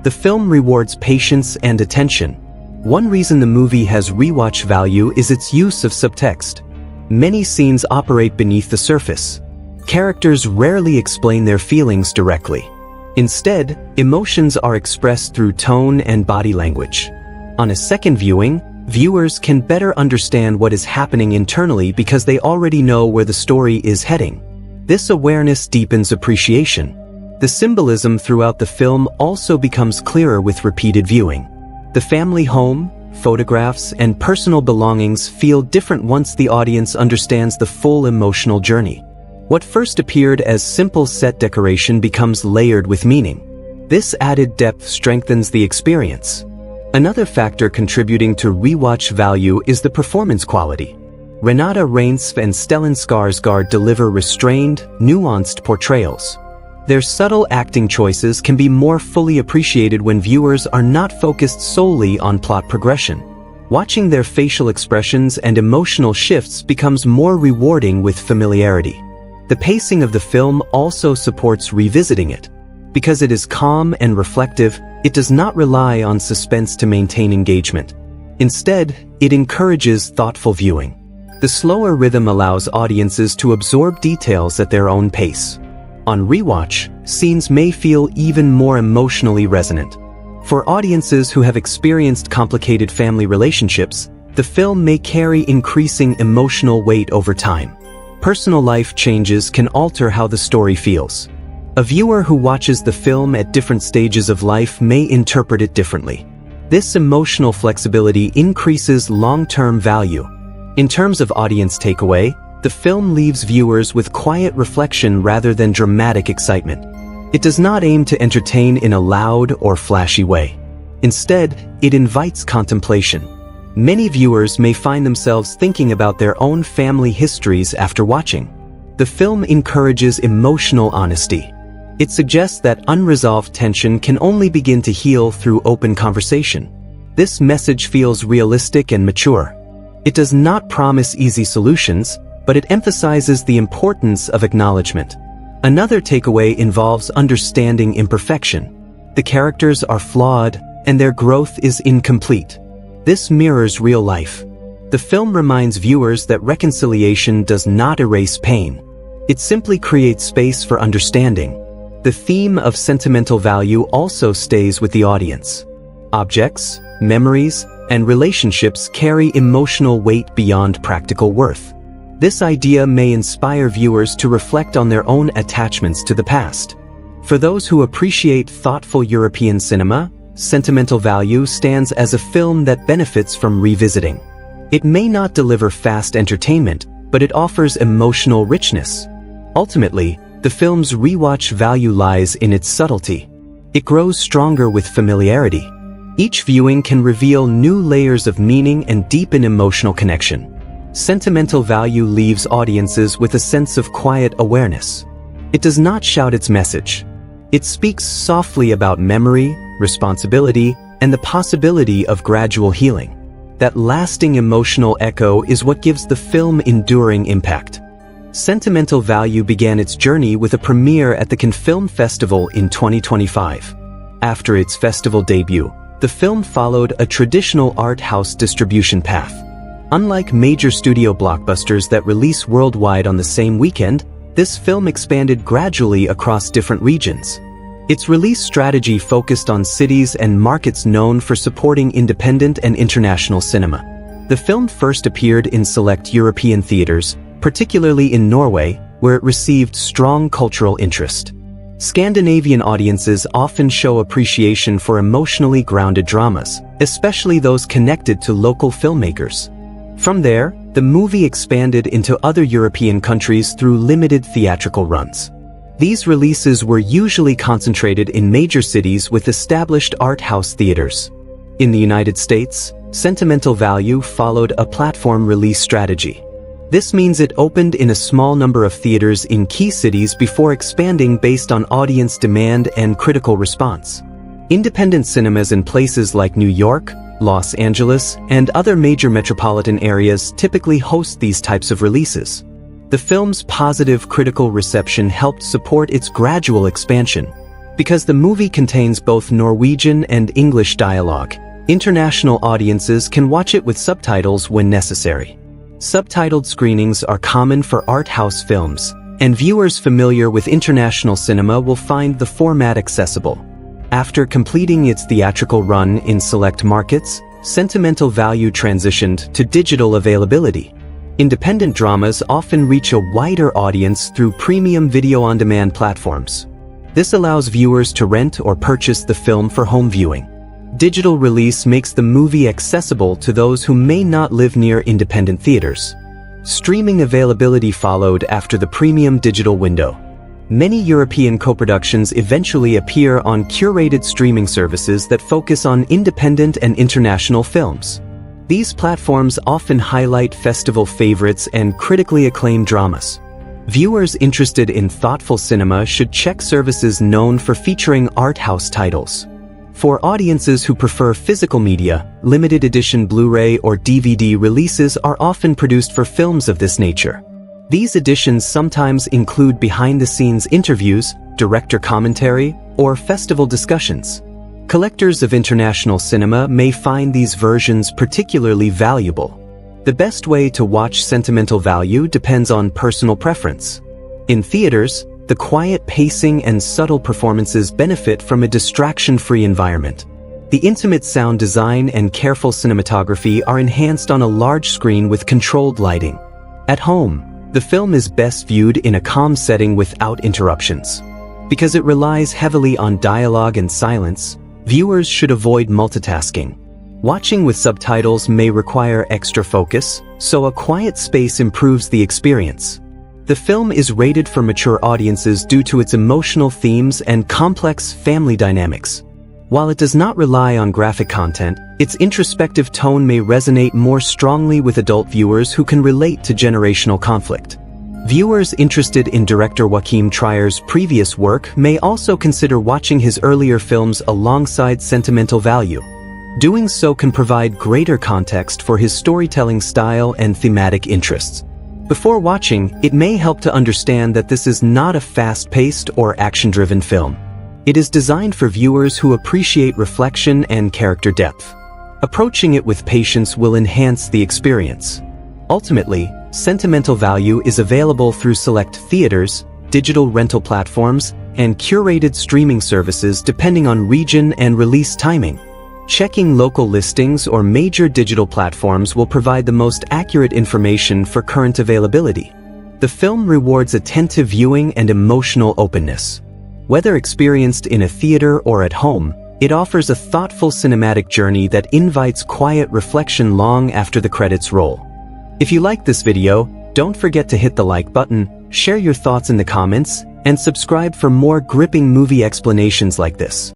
The film rewards patience and attention. One reason the movie has rewatch value is its use of subtext. Many scenes operate beneath the surface. Characters rarely explain their feelings directly. Instead, emotions are expressed through tone and body language. On a second viewing, viewers can better understand what is happening internally because they already know where the story is heading. This awareness deepens appreciation. The symbolism throughout the film also becomes clearer with repeated viewing. The family home, photographs, and personal belongings feel different once the audience understands the full emotional journey. What first appeared as simple set decoration becomes layered with meaning. This added depth strengthens the experience. Another factor contributing to rewatch value is the performance quality. Renate Reinsve and Stellan Skarsgård deliver restrained, nuanced portrayals. Their subtle acting choices can be more fully appreciated when viewers are not focused solely on plot progression. Watching their facial expressions and emotional shifts becomes more rewarding with familiarity. The pacing of the film also supports revisiting it. Because it is calm and reflective, it does not rely on suspense to maintain engagement. Instead, it encourages thoughtful viewing. The slower rhythm allows audiences to absorb details at their own pace. On rewatch, scenes may feel even more emotionally resonant. For audiences who have experienced complicated family relationships, the film may carry increasing emotional weight over time. Personal life changes can alter how the story feels. A viewer who watches the film at different stages of life may interpret it differently. This emotional flexibility increases long-term value. In terms of audience takeaway, the film leaves viewers with quiet reflection rather than dramatic excitement. It does not aim to entertain in a loud or flashy way. Instead, it invites contemplation. Many viewers may find themselves thinking about their own family histories after watching. The film encourages emotional honesty. It suggests that unresolved tension can only begin to heal through open conversation. This message feels realistic and mature. It does not promise easy solutions, but it emphasizes the importance of acknowledgement. Another takeaway involves understanding imperfection. The characters are flawed, and their growth is incomplete. This mirrors real life. The film reminds viewers that reconciliation does not erase pain. It simply creates space for understanding. The theme of sentimental value also stays with the audience. Objects, memories, and relationships carry emotional weight beyond practical worth. This idea may inspire viewers to reflect on their own attachments to the past. For those who appreciate thoughtful European cinema, Sentimental Value stands as a film that benefits from revisiting. It may not deliver fast entertainment, but it offers emotional richness. Ultimately, the film's rewatch value lies in its subtlety. It grows stronger with familiarity. Each viewing can reveal new layers of meaning and deepen emotional connection. Sentimental Value leaves audiences with a sense of quiet awareness. It does not shout its message. It speaks softly about memory, responsibility, and the possibility of gradual healing. That lasting emotional echo is what gives the film enduring impact. Sentimental Value began its journey with a premiere at the Cannes Film Festival in 2025. After its festival debut, the film followed a traditional art house distribution path. Unlike major studio blockbusters that release worldwide on the same weekend, this film expanded gradually across different regions. Its release strategy focused on cities and markets known for supporting independent and international cinema. The film first appeared in select European theaters, particularly in Norway, where it received strong cultural interest. Scandinavian audiences often show appreciation for emotionally grounded dramas, especially those connected to local filmmakers. From there, the movie expanded into other European countries through limited theatrical runs. These releases were usually concentrated in major cities with established art house theaters. In the United States, Sentimental Value followed a platform release strategy. This means it opened in a small number of theaters in key cities before expanding based on audience demand and critical response. Independent cinemas in places like New York, Los Angeles, and other major metropolitan areas typically host these types of releases. The film's positive critical reception helped support its gradual expansion. Because the movie contains both Norwegian and English dialogue, international audiences can watch it with subtitles when necessary. Subtitled screenings are common for art house films, and viewers familiar with international cinema will find the format accessible. After completing its theatrical run in select markets, Sentimental Value transitioned to digital availability. Independent dramas often reach a wider audience through premium video-on-demand platforms. This allows viewers to rent or purchase the film for home viewing. Digital release makes the movie accessible to those who may not live near independent theaters. Streaming availability followed after the premium digital window. Many European co-productions eventually appear on curated streaming services that focus on independent and international films. These platforms often highlight festival favorites and critically acclaimed dramas. Viewers interested in thoughtful cinema should check services known for featuring art house titles. For audiences who prefer physical media, limited edition Blu-ray or DVD releases are often produced for films of this nature. These editions sometimes include behind-the-scenes interviews, director commentary, or festival discussions. Collectors of international cinema may find these versions particularly valuable. The best way to watch Sentimental Value depends on personal preference. In theaters, the quiet pacing and subtle performances benefit from a distraction-free environment. The intimate sound design and careful cinematography are enhanced on a large screen with controlled lighting. At home, the film is best viewed in a calm setting without interruptions. Because it relies heavily on dialogue and silence, viewers should avoid multitasking. Watching with subtitles may require extra focus, so a quiet space improves the experience. The film is rated for mature audiences due to its emotional themes and complex family dynamics. While it does not rely on graphic content, its introspective tone may resonate more strongly with adult viewers who can relate to generational conflict. Viewers interested in director Joachim Trier's previous work may also consider watching his earlier films alongside Sentimental Value. Doing so can provide greater context for his storytelling style and thematic interests. Before watching, it may help to understand that this is not a fast-paced or action-driven film. It is designed for viewers who appreciate reflection and character depth. Approaching it with patience will enhance the experience. Ultimately, Sentimental Value is available through select theaters, digital rental platforms, and curated streaming services depending on region and release timing. Checking local listings or major digital platforms will provide the most accurate information for current availability. The film rewards attentive viewing and emotional openness. Whether experienced in a theater or at home, it offers a thoughtful cinematic journey that invites quiet reflection long after the credits roll. If you like this video, don't forget to hit the like button, share your thoughts in the comments, and subscribe for more gripping movie explanations like this.